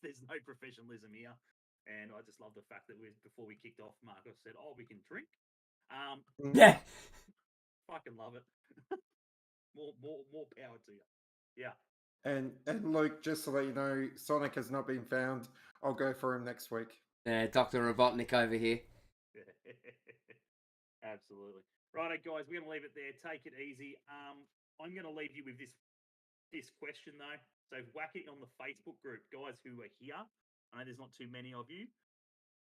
There's no professionalism here, and I just love the fact that before we kicked off, Marcos said, "Oh, we can drink." Yeah. Fucking love it. more power to you. Yeah. And Luke, just to let you know, Sonic has not been found. I'll go for him next week. Yeah, Dr. Robotnik over here. Absolutely. Righto, guys, we're gonna leave it there. Take it easy. I'm gonna leave you with this question though. So whack it on the Facebook group, guys who are here. I know there's not too many of you,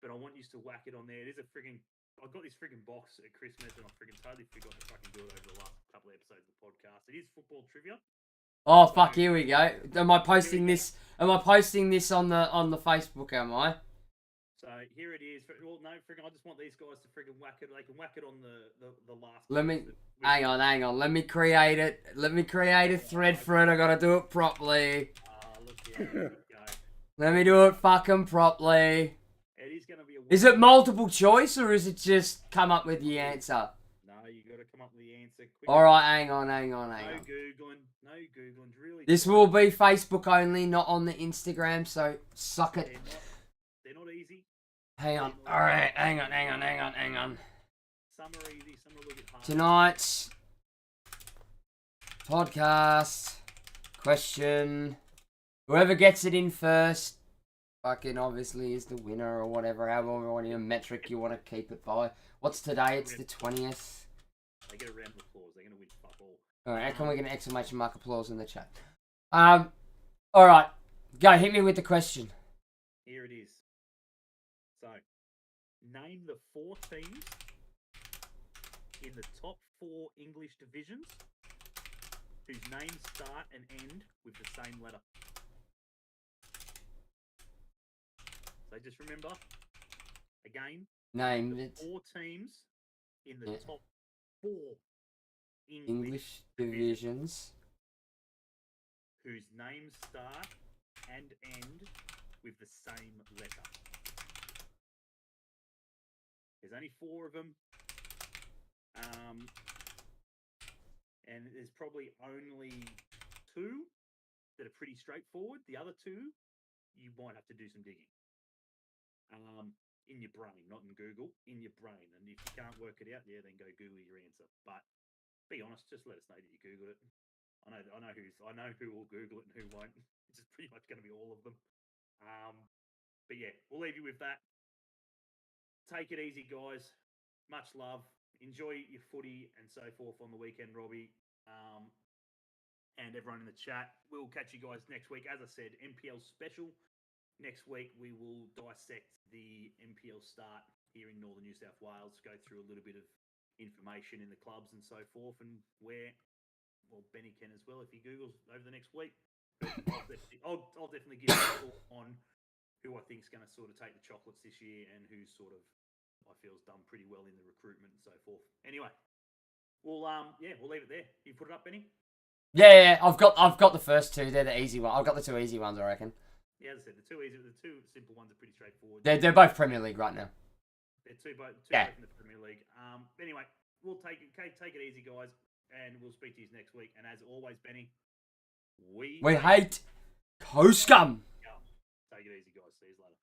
but I want you to whack it on there. It is I got this frigging box at Christmas and I frigging totally forgot to fucking do it over the last couple of episodes of the podcast. It is football trivia. Oh fuck! Here we go. Am I posting this? Am I posting this on the Facebook? Am I? So here it is. Well, no, friggin', I just want these guys to friggin' whack it. They can whack it on the last. Let me. Hang on. Let me create it. Let me create a thread for it. I gotta do it properly. Look here. Here we go. Let me do it fucking properly. It is gonna be a. Is it multiple choice or is it just come up with the answer? No, you gotta come up with the answer. Quick. All right, hang on. No googling. Really. This will be Facebook only, not on the Instagram. So suck it. They're not easy. Hang on. All right, hang on. Some are easy, some are a little bit hard. Tonight's podcast question. Whoever gets it in first, fucking obviously is the winner or whatever. However metric you want to keep it by. What's today? It's the 20th. They get a round of applause. They're gonna win fuck all. All right, how can we get an exclamation mark applause in the chat? All right, go hit me with the question. Here it is. So, name the 4 teams in the top 4 English divisions whose names start and end with the same letter. So just remember, again, Name it. 4 teams in the top 4 English divisions whose names start and end with the same letter. There's only 4 of them. And there's probably only 2 that are pretty straightforward. The other 2, you might have to do some digging. In your brain, not in Google, in your brain. And if you can't work it out, then go Google your answer. But be honest, just let us know that you Googled it. I know who will Google it and who won't. It's just pretty much going to be all of them. But yeah, we'll leave you with that. Take it easy, guys. Much love. Enjoy your footy and so forth on the weekend, Robbie. And everyone in the chat. We'll catch you guys next week. As I said, MPL special. Next week, we will dissect the MPL start here in Northern New South Wales, go through a little bit of information in the clubs and so forth, and where, well, Benny can as well if he Googles over the next week. I'll definitely give you a thought on who I think is going to sort of take the chocolates this year and who sort of I feel has done pretty well in the recruitment and so forth. Anyway, we'll leave it there. You put it up, Benny? Yeah, I've got the first 2. They're the easy one. I've got the 2 easy ones, I reckon. Yeah, as I said, the 2 simple ones are pretty straightforward. They're both Premier League right now. They're two both Yeah. in the Premier League. Anyway, we'll take it easy, guys, and we'll speak to you next week. And as always, Benny, we We hate co scum. Take it easy, guys. See you later.